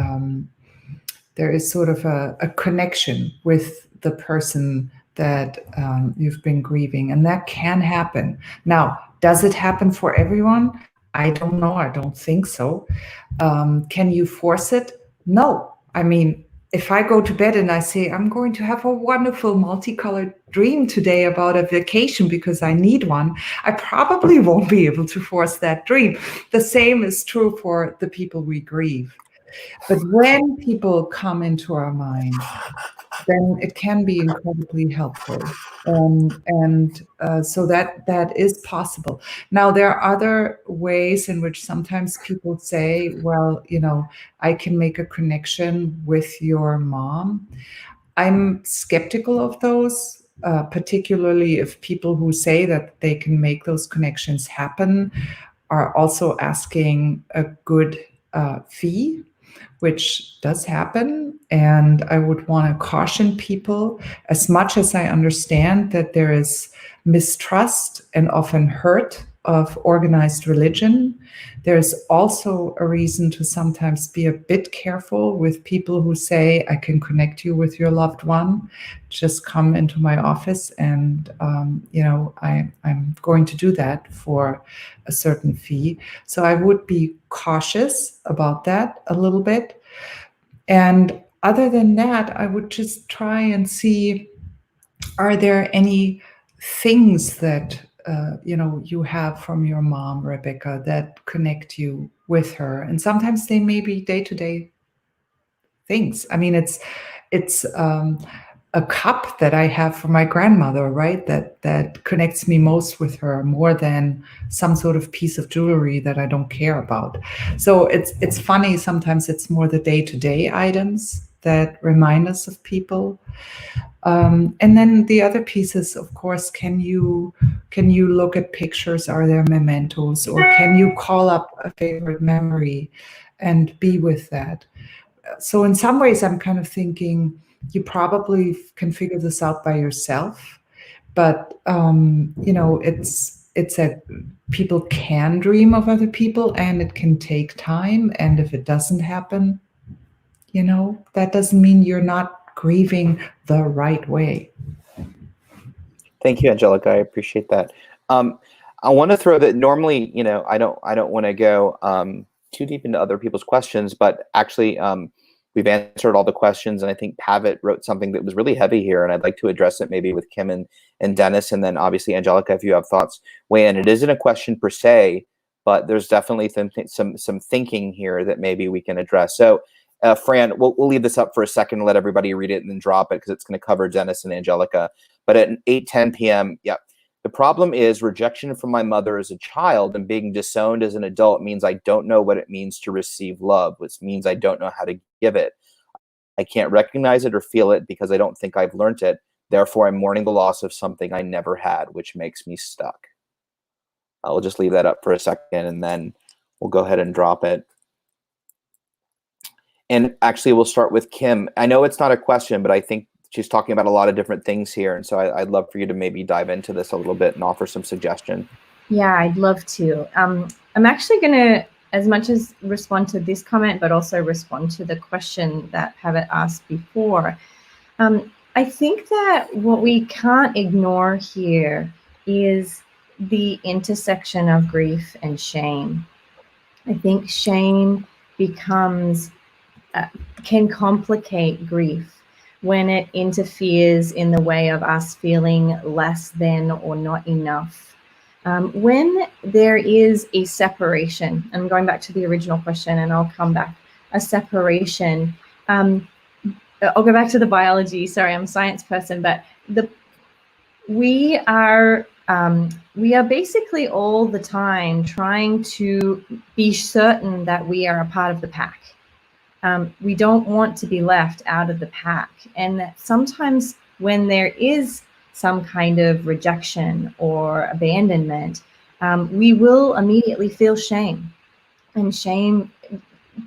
is sort of a connection with the person that you've been grieving, and that can happen. Now, does it happen for everyone? I don't know. I don't think so. Can you force it? No. I mean, if I go to bed and I say, I'm going to have a wonderful multicolored dream today about a vacation because I need one, I probably won't be able to force that dream. The same is true for the people we grieve. But when people come into our minds, then it can be incredibly helpful. So that is possible. Now, there are other ways in which sometimes people say, well, I can make a connection with your mom. I'm skeptical of those, particularly if people who say that they can make those connections happen are also asking a good fee, which does happen. And I would want to caution people, as much as I understand that there is mistrust and often hurt of organized religion. There's also a reason to sometimes be a bit careful with people who say, I can connect you with your loved one. Just come into my office and, I'm going to do that for a certain fee. So I would be cautious about that a little bit. And other than that, I would just try and see, are there any things that you have from your mom, Rebecca, that connect you with her? And sometimes they may be day-to-day things. I mean, it's a cup that I have from my grandmother, right? That connects me most with her, more than some sort of piece of jewelry that I don't care about. So it's funny. Sometimes it's more the day-to-day items that remind us of people. And then the other pieces, of course, can you look at pictures? Are there mementos? Or can you call up a favorite memory and be with that? So in some ways, I'm kind of thinking you probably can figure this out by yourself. But, it's that people can dream of other people, and it can take time. And if it doesn't happen, that doesn't mean you're not grieving the right way. Thank you, Angelika. I appreciate that. I want to throw that normally, I don't want to go too deep into other people's questions, but actually we've answered all the questions, and I think Pavitt wrote something that was really heavy here, and I'd like to address it maybe with Kim and Dennis, and then obviously Angelika, if you have thoughts, weigh in. It isn't a question per se, but there's definitely some thinking here that maybe we can address. So Fran, we'll leave this up for a second and let everybody read it and then drop it, because it's going to cover Dennis and Angelika. But at 8:10 p.m., yeah. The problem is rejection from my mother as a child and being disowned as an adult means I don't know what it means to receive love, which means I don't know how to give it. I can't recognize it or feel it because I don't think I've learned it. Therefore, I'm mourning the loss of something I never had, which makes me stuck. I'll just leave that up for a second, and then we'll go ahead and drop it. And actually, we'll start with Kim. I know it's not a question, but I think she's talking about a lot of different things here. And so I'd love for you to maybe dive into this a little bit and offer some suggestion. Yeah, I'd love to. I'm actually going to, as much as respond to this comment, but also respond to the question that Pavitt asked before. I think that what we can't ignore here is the intersection of grief and shame. I think shame becomes, can complicate grief when it interferes in the way of us feeling less than or not enough. When there is a separation, I'm going back to the original question and I'll come back, a separation, I'll go back to the biology, sorry, I'm a science person, but we are basically all the time trying to be certain that we are a part of the pack. We don't want to be left out of the pack. And that sometimes when there is some kind of rejection or abandonment, we will immediately feel shame. And shame,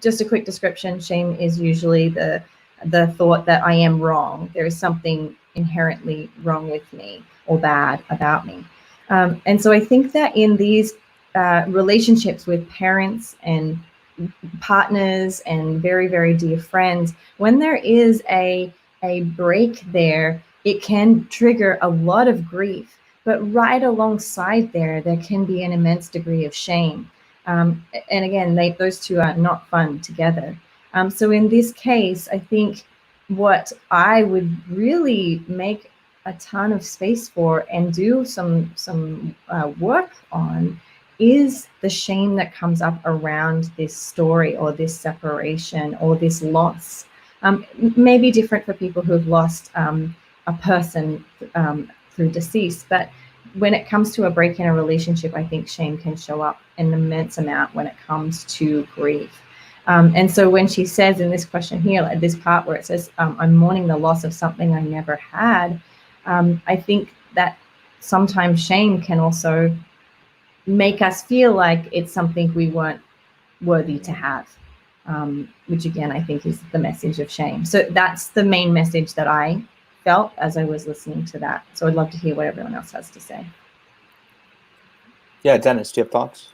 just a quick description, shame is usually the thought that I am wrong. There is something inherently wrong with me or bad about me. And so I think that in these relationships with parents and partners and very, very dear friends, when there is a break there, it can trigger a lot of grief, but right alongside there can be an immense degree of shame. And again, those two are not fun together. So in this case, I think what I would really make a ton of space for and do some work on is the shame that comes up around this story or this separation or this loss. May be different for people who've lost a person through decease, but when it comes to a break in a relationship, I think shame can show up an immense amount when it comes to grief. And so when she says in this question here, like this part where it says, I'm mourning the loss of something I never had, I think that sometimes shame can also make us feel like it's something we weren't worthy to have, which again, I think is the message of shame. So that's the main message that I felt as I was listening to that. So I'd love to hear what everyone else has to say. Yeah, Dennis, do you have thoughts?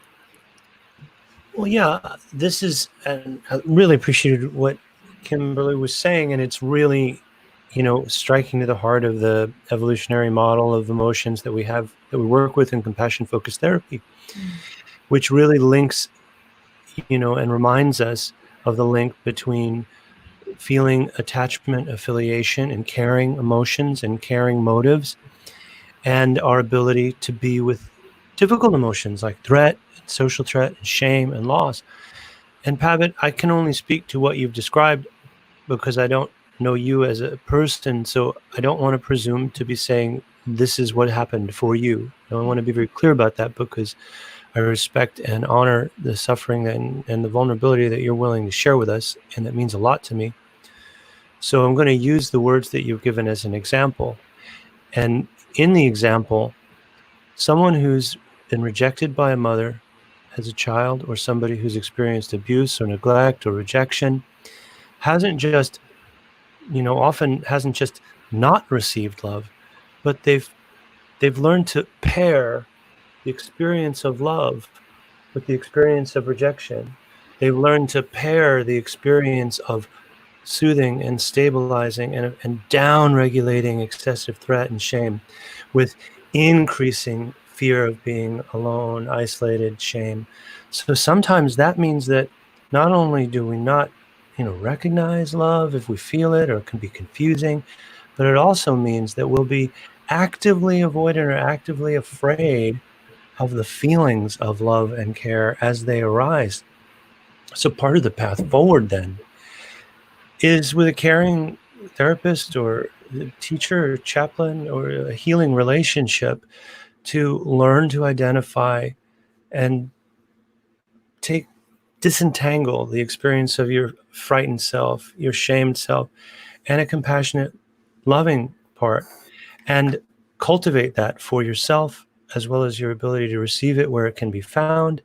Well, yeah, this is, and I really appreciated what Kimberly was saying, and it's really, striking to the heart of the evolutionary model of emotions that we have, that we work with in compassion-focused therapy, which really links, and reminds us of the link between feeling attachment, affiliation, and caring emotions and caring motives, and our ability to be with difficult emotions like threat, social threat, shame, and loss. And Pavitt, I can only speak to what you've described because I don't know you as a person, so I don't want to presume to be saying this is what happened for you. I want to be very clear about that because I respect and honor the suffering and the vulnerability that you're willing to share with us, and that means a lot to me. So I'm going to use the words that you've given as an example. And in the example, someone who's been rejected by a mother as a child, or somebody who's experienced abuse or neglect or rejection, hasn't just, often hasn't just not received love, but they've learned to pair the experience of love with the experience of rejection. They've learned to pair the experience of soothing and stabilizing and down regulating excessive threat and shame with increasing fear of being alone, isolated, shame. So sometimes that means that not only do we not, recognize love if we feel it, or it can be confusing, but it also means that we'll be actively avoiding or actively afraid of the feelings of love and care as they arise. So part of the path forward then is with a caring therapist or teacher or chaplain or a healing relationship to learn to identify and disentangle the experience of your frightened self, your shamed self, and a compassionate, loving part, and cultivate that for yourself, as well as your ability to receive it where it can be found,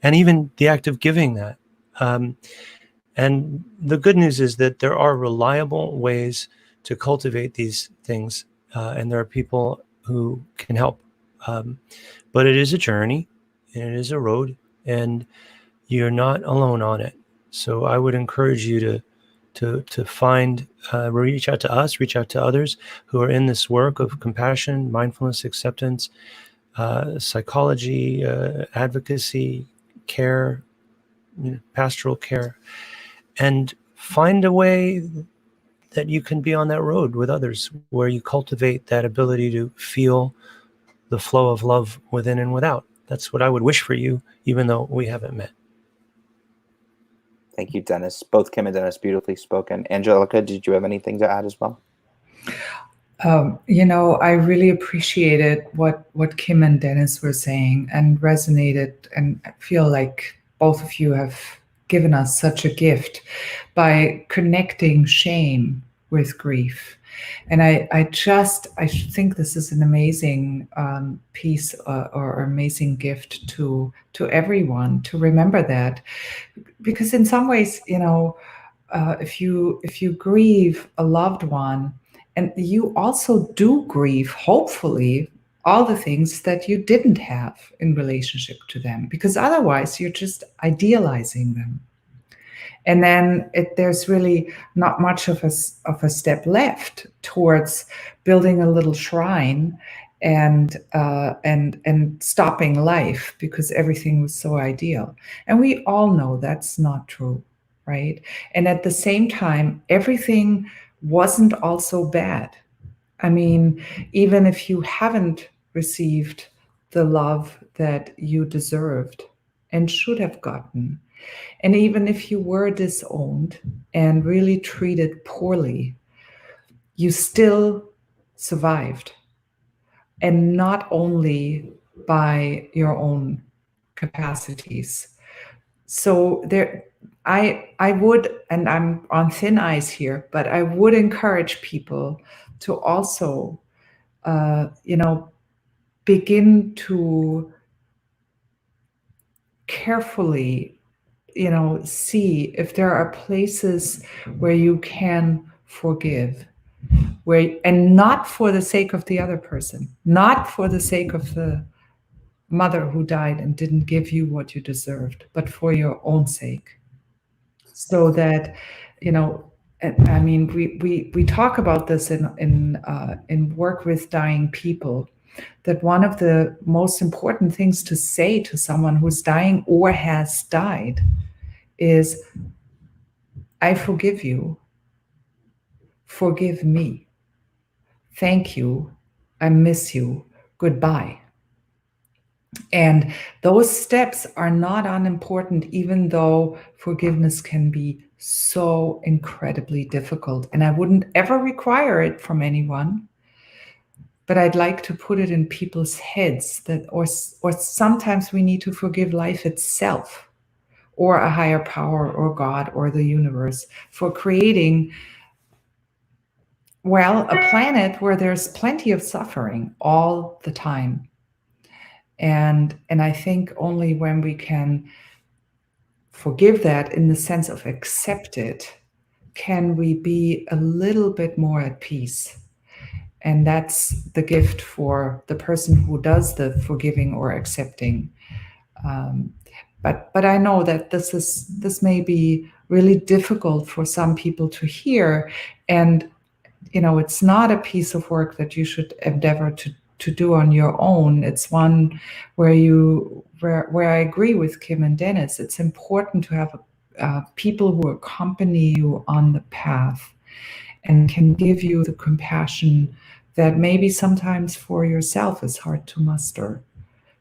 and even the act of giving that. And the good news is that there are reliable ways to cultivate these things, and there are people who can help. But it is a journey, and it is a road, and you're not alone on it. So I would encourage you to find, reach out to us, reach out to others who are in this work of compassion, mindfulness, acceptance, psychology, advocacy, care, pastoral care, and find a way that you can be on that road with others where you cultivate that ability to feel the flow of love within and without. That's what I would wish for you, even though we haven't met. Thank you, Dennis. Both Kim and Dennis beautifully spoken. Angelika, did you have anything to add as well? I really appreciated what Kim and Dennis were saying and resonated, and I feel like both of you have given us such a gift by connecting shame with grief. And I think this is an amazing piece or amazing gift to everyone to remember that, because in some ways, if you grieve a loved one, and you also do grieve, hopefully, all the things that you didn't have in relationship to them, because otherwise you're just idealizing them. And then there's really not much of a step left towards building a little shrine and stopping life because everything was so ideal. And we all know that's not true, right? And at the same time, everything wasn't also bad. I mean, even if you haven't received the love that you deserved and should have gotten, and even if you were disowned and really treated poorly, you still survived. And not only by your own capacities. So I would, and I'm on thin ice here, but I would encourage people to also, begin to carefully, see if there are places where you can forgive, and not for the sake of the other person, not for the sake of the mother who died and didn't give you what you deserved, but for your own sake. So that, you know, I mean, we talk about this in work with dying people, that one of the most important things to say to someone who's dying or has died is, I forgive you. Forgive me. Thank you. I miss you. Goodbye. And those steps are not unimportant, even though forgiveness can be so incredibly difficult. And I wouldn't ever require it from anyone, but I'd like to put it in people's heads that, or sometimes we need to forgive life itself, or a higher power, or God, or the universe, for creating, well, a planet where there's plenty of suffering all the time. And I think only when we can forgive that in the sense of accept it, can we be a little bit more at peace. And that's the gift for the person who does the forgiving or accepting. But I know that this may be really difficult for some people to hear. And, you know, it's not a piece of work that you should endeavor to do on your own. It's one where I agree with Kim and Dennis. It's important to have people who accompany you on the path and can give you the compassion that maybe sometimes for yourself is hard to muster.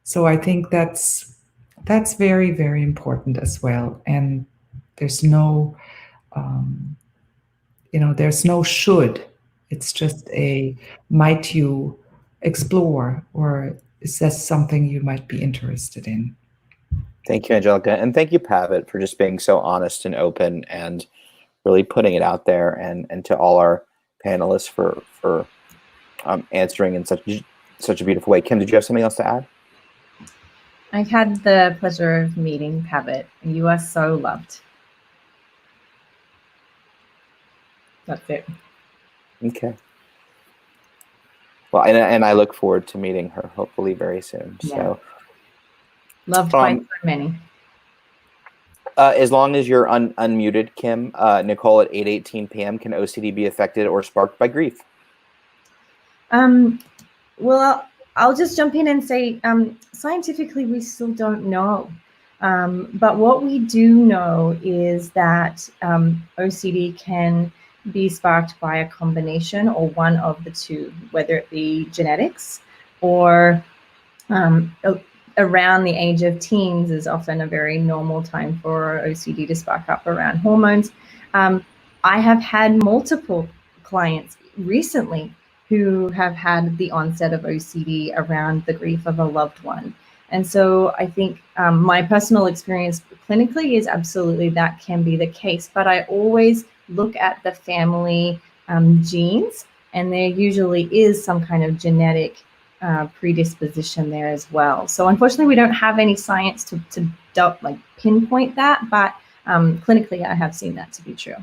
So I think that's very, very important as well. And there's no, there's no should. It's just a, might you explore, or is that something you might be interested in? Thank you, Angelika. And thank you, Pavitt, for just being so honest and open and really putting it out there, and to all our panelists for answering in such a beautiful way. Kim, did you have something else to add? I've had the pleasure of meeting Pavitt, and you are so loved. That's it. Okay. Well, and I look forward to meeting her, hopefully very soon. Yeah. So, loved by so many. As long as you're unmuted, Kim, Nicole, at 8:18 p.m., can OCD be affected or sparked by grief? Well, I'll just jump in and say, scientifically, we still don't know. But what we do know is that OCD can be sparked by a combination or one of the two, whether it be genetics or around the age of teens is often a very normal time for OCD to spark up around hormones. I have had multiple clients recently who have had the onset of OCD around the grief of a loved one. And so I think my personal experience clinically is absolutely that can be the case, but I always look at the family genes, and there usually is some kind of genetic predisposition there as well. So unfortunately, we don't have any science to like pinpoint that, but clinically, I have seen that to be true.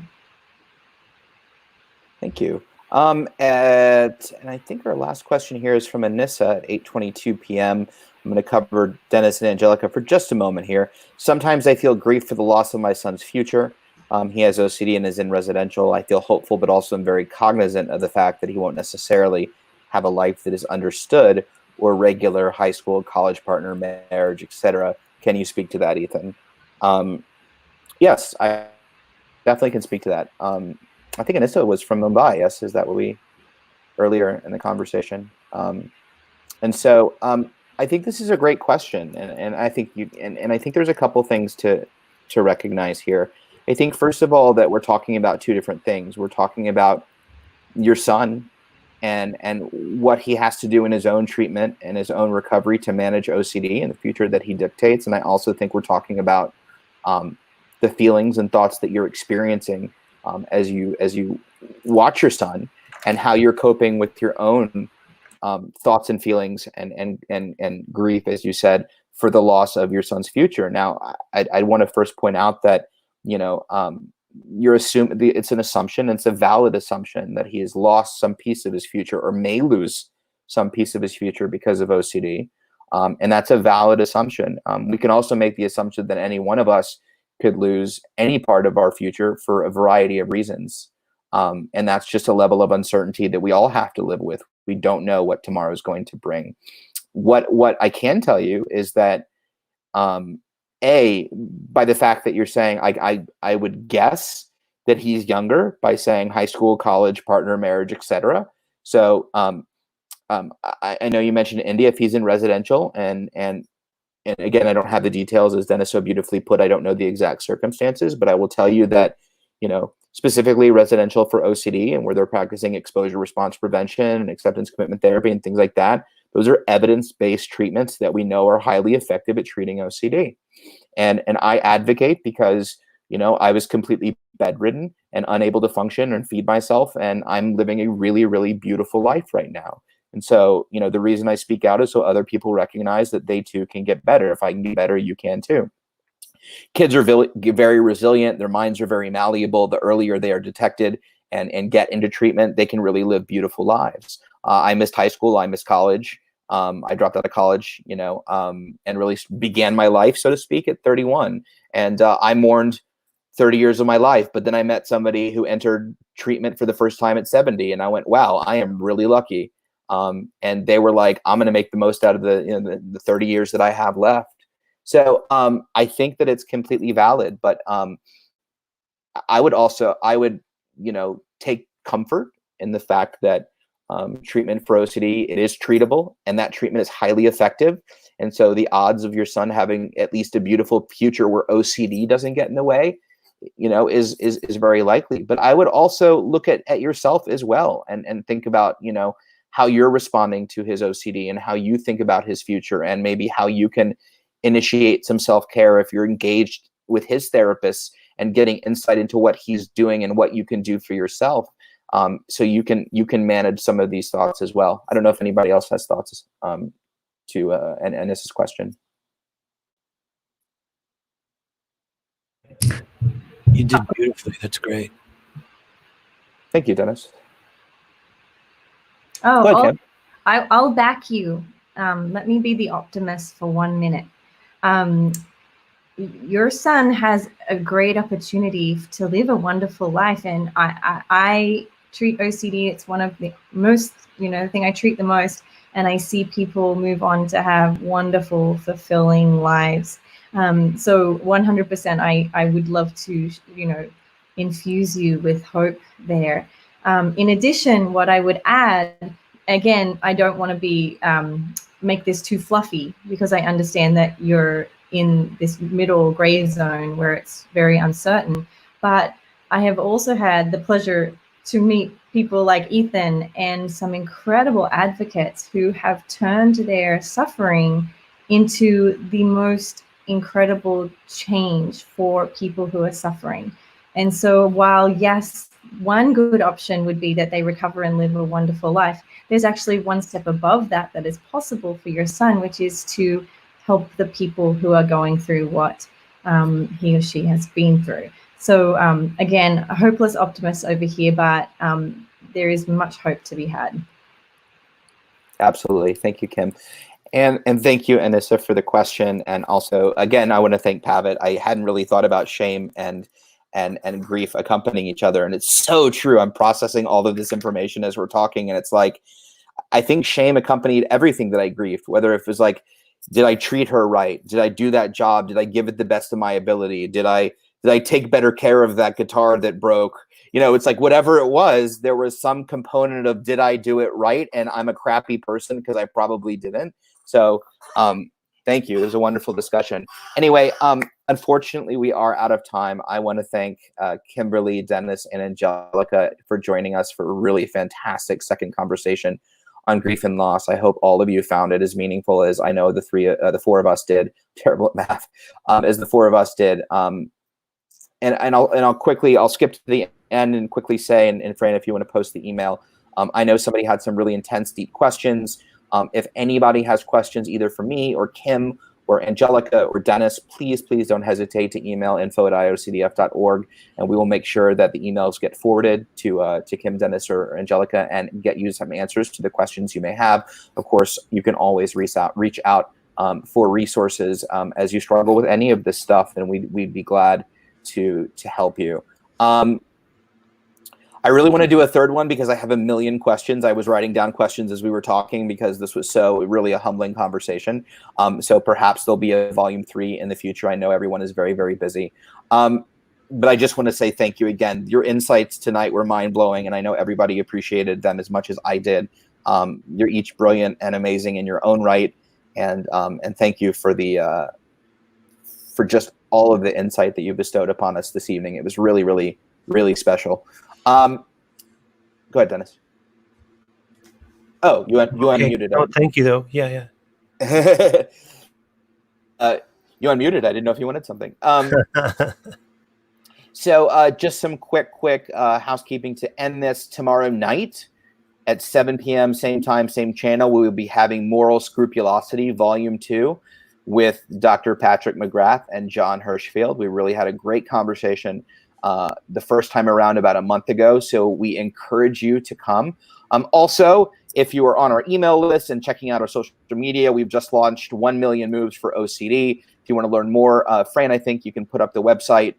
Thank you. And I think our last question here is from Anissa at 8:22 p.m. I'm going to cover Dennis and Angelika for just a moment here. Sometimes I feel grief for the loss of my son's future. He has OCD and is in residential. I feel hopeful, but also I'm very cognizant of the fact that he won't necessarily have a life that is understood or regular high school, college partner, marriage, etc. Can you speak to that, Ethan? Yes, I definitely can speak to that. I think Anissa was from Mumbai. Yes, is that what we earlier in the conversation? And so I think this is a great question, and I think I think there's a couple things to recognize here. I think first of all that we're talking about two different things. We're talking about your son and what he has to do in his own treatment and his own recovery to manage OCD in the future that he dictates. And I also think we're talking about the feelings and thoughts that you're experiencing as you watch your son, and how you're coping with your own thoughts and feelings and grief, as you said, for the loss of your son's future. Now, I want to first point out that you're assuming it's an assumption. It's a valid assumption that he has lost some piece of his future or may lose some piece of his future because of OCD. And that's a valid assumption. We can also make the assumption that any one of us could lose any part of our future for a variety of reasons. And that's just a level of uncertainty that we all have to live with. We don't know what tomorrow is going to bring. What I can tell you is that, by the fact that you're saying, I would guess that he's younger by saying high school, college, partner, marriage, etc. So I know you mentioned India. If he's in residential, and again, I don't have the details, as Dennis so beautifully put. I don't know the exact circumstances, but I will tell you that, specifically residential for OCD and where they're practicing exposure response prevention and acceptance commitment therapy and things like that, those are evidence-based treatments that we know are highly effective at treating OCD. And I advocate because, I was completely bedridden and unable to function and feed myself, and I'm living a really, really beautiful life right now. And so, the reason I speak out is so other people recognize that they too can get better. If I can get better, you can too. Kids are very resilient. Their minds are very malleable. The earlier they are detected and get into treatment, they can really live beautiful lives. I missed high school. I missed college. I dropped out of college, and really began my life, so to speak, at 31. And I mourned 30 years of my life. But then I met somebody who entered treatment for the first time at 70. And I went, wow, I am really lucky. And they were like, I'm going to make the most out of the 30 years that I have left. So I think that it's completely valid, but I would take comfort in the fact that treatment for OCD, it is treatable, and that treatment is highly effective. And so the odds of your son having at least a beautiful future where OCD doesn't get in the way, is very likely. But I would also look at yourself as well and think about, how you're responding to his OCD and how you think about his future, and maybe how you can initiate some self-care if you're engaged with his therapist and getting insight into what he's doing and what you can do for yourself. So you can manage some of these thoughts as well. I don't know if anybody else has thoughts to Ennis's question. You did beautifully. That's great. Thank you, Dennis. Oh, I'll back you. Let me be the optimist for 1 minute. Your son has a great opportunity to live a wonderful life, and I treat OCD. It's one of the most, thing I treat the most, and I see people move on to have wonderful, fulfilling lives. So 100%, I would love to, infuse you with hope there. In addition, what I would add, again, I don't want to be make this too fluffy, because I understand that you're in this middle gray zone where it's very uncertain. But I have also had the pleasure to meet people like Ethan and some incredible advocates who have turned their suffering into the most incredible change for people who are suffering. And so while, yes, one good option would be that they recover and live a wonderful life, there's actually one step above that is possible for your son, which is to help the people who are going through what he or she has been through. So again, a hopeless optimist over here, but there is much hope to be had. Absolutely. Thank you, Kim. And thank you, Anissa, for the question. And also, again, I want to thank Pavitt. I hadn't really thought about shame and grief accompanying each other. And it's so true. I'm processing all of this information as we're talking. And it's like, I think shame accompanied everything that I grieved, whether it was like, did I treat her right? Did I do that job? Did I give it the best of my ability? Did I take better care of that guitar that broke? It's like, whatever it was, there was some component of, did I do it right? And I'm a crappy person because I probably didn't. So thank you. It was a wonderful discussion. Anyway, unfortunately, we are out of time. I want to thank Kimberly, Dennis, and Angelika for joining us for a really fantastic second conversation on grief and loss. I hope all of you found it as meaningful as I know the four of us did. Terrible at math, as the four of us did. And I'll skip to the end and quickly say, and Fran, if you want to post the email, I know somebody had some really intense, deep questions. If anybody has questions either for me or Kim or Angelika or Dennis, please don't hesitate to email info@iocdf.org, and we will make sure that the emails get forwarded to Kim, Dennis, or Angelika and get you some answers to the questions you may have. Of course, you can always reach out for resources as you struggle with any of this stuff, and we'd be glad to help you. I really want to do a third one because I have a million questions. I was writing down questions as we were talking because this was really a humbling conversation. So perhaps there'll be a volume 3 in the future. I know everyone is very, very busy. But I just want to say thank you again. Your insights tonight were mind-blowing, and I know everybody appreciated them as much as I did. You're each brilliant and amazing in your own right, and thank you for for just all of the insight that you bestowed upon us this evening. It was really, really, really special. Go ahead, Dennis. Oh, you unmuted. Oh, thank you, though. Yeah. You unmuted. I didn't know if you wanted something. So just some quick housekeeping to end this. Tomorrow night at 7 p.m., same time, same channel, we will be having Moral Scrupulosity, Volume 2, with Dr. Patrick McGrath and John Hirschfield. We really had a great conversation the first time around about a month ago, so we encourage you to come. Also, if you are on our email list and checking out our social media, we've just launched 1 Million Moves for OCD. If you want to learn more, Fran, I think you can put up the website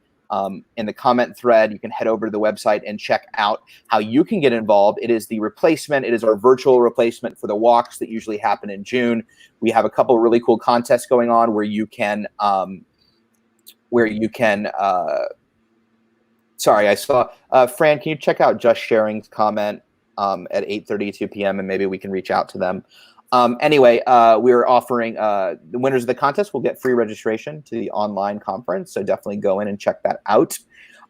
in the comment thread. You can head over to the website and check out how you can get involved. It is the replacement. It is our virtual replacement for the walks that usually happen in June. We have a couple of really cool contests going on where you can sorry, I saw Fran, can you check out Just Sharing's comment at 8:32 p.m. and maybe we can reach out to them. Anyway, we're offering the winners of the contest will get free registration to the online conference, so definitely go in and check that out.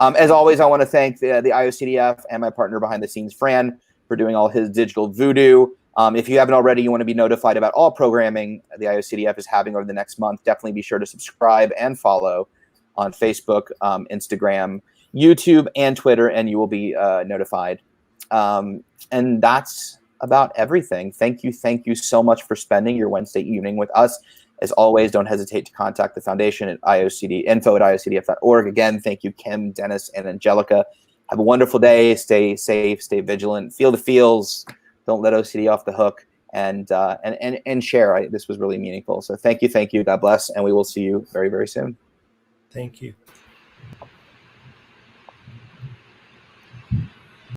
As always, I want to thank the IOCDF and my partner behind the scenes, Fran, for doing all his digital voodoo. If you haven't already, you want to be notified about all programming the IOCDF is having over the next month. Definitely be sure to subscribe and follow on Facebook, Instagram, YouTube, and Twitter, and you will be notified. And that's about everything. Thank you so much for spending your Wednesday evening with us. As always, don't hesitate to contact the foundation at info@iocdf.org. Again, thank you, Kim, Dennis, and Angelika. Have a wonderful day. Stay safe, stay vigilant, feel the feels. Don't let OCD off the hook, and share. This was really meaningful. So thank you. God bless, and we will see you very, very soon. Thank you.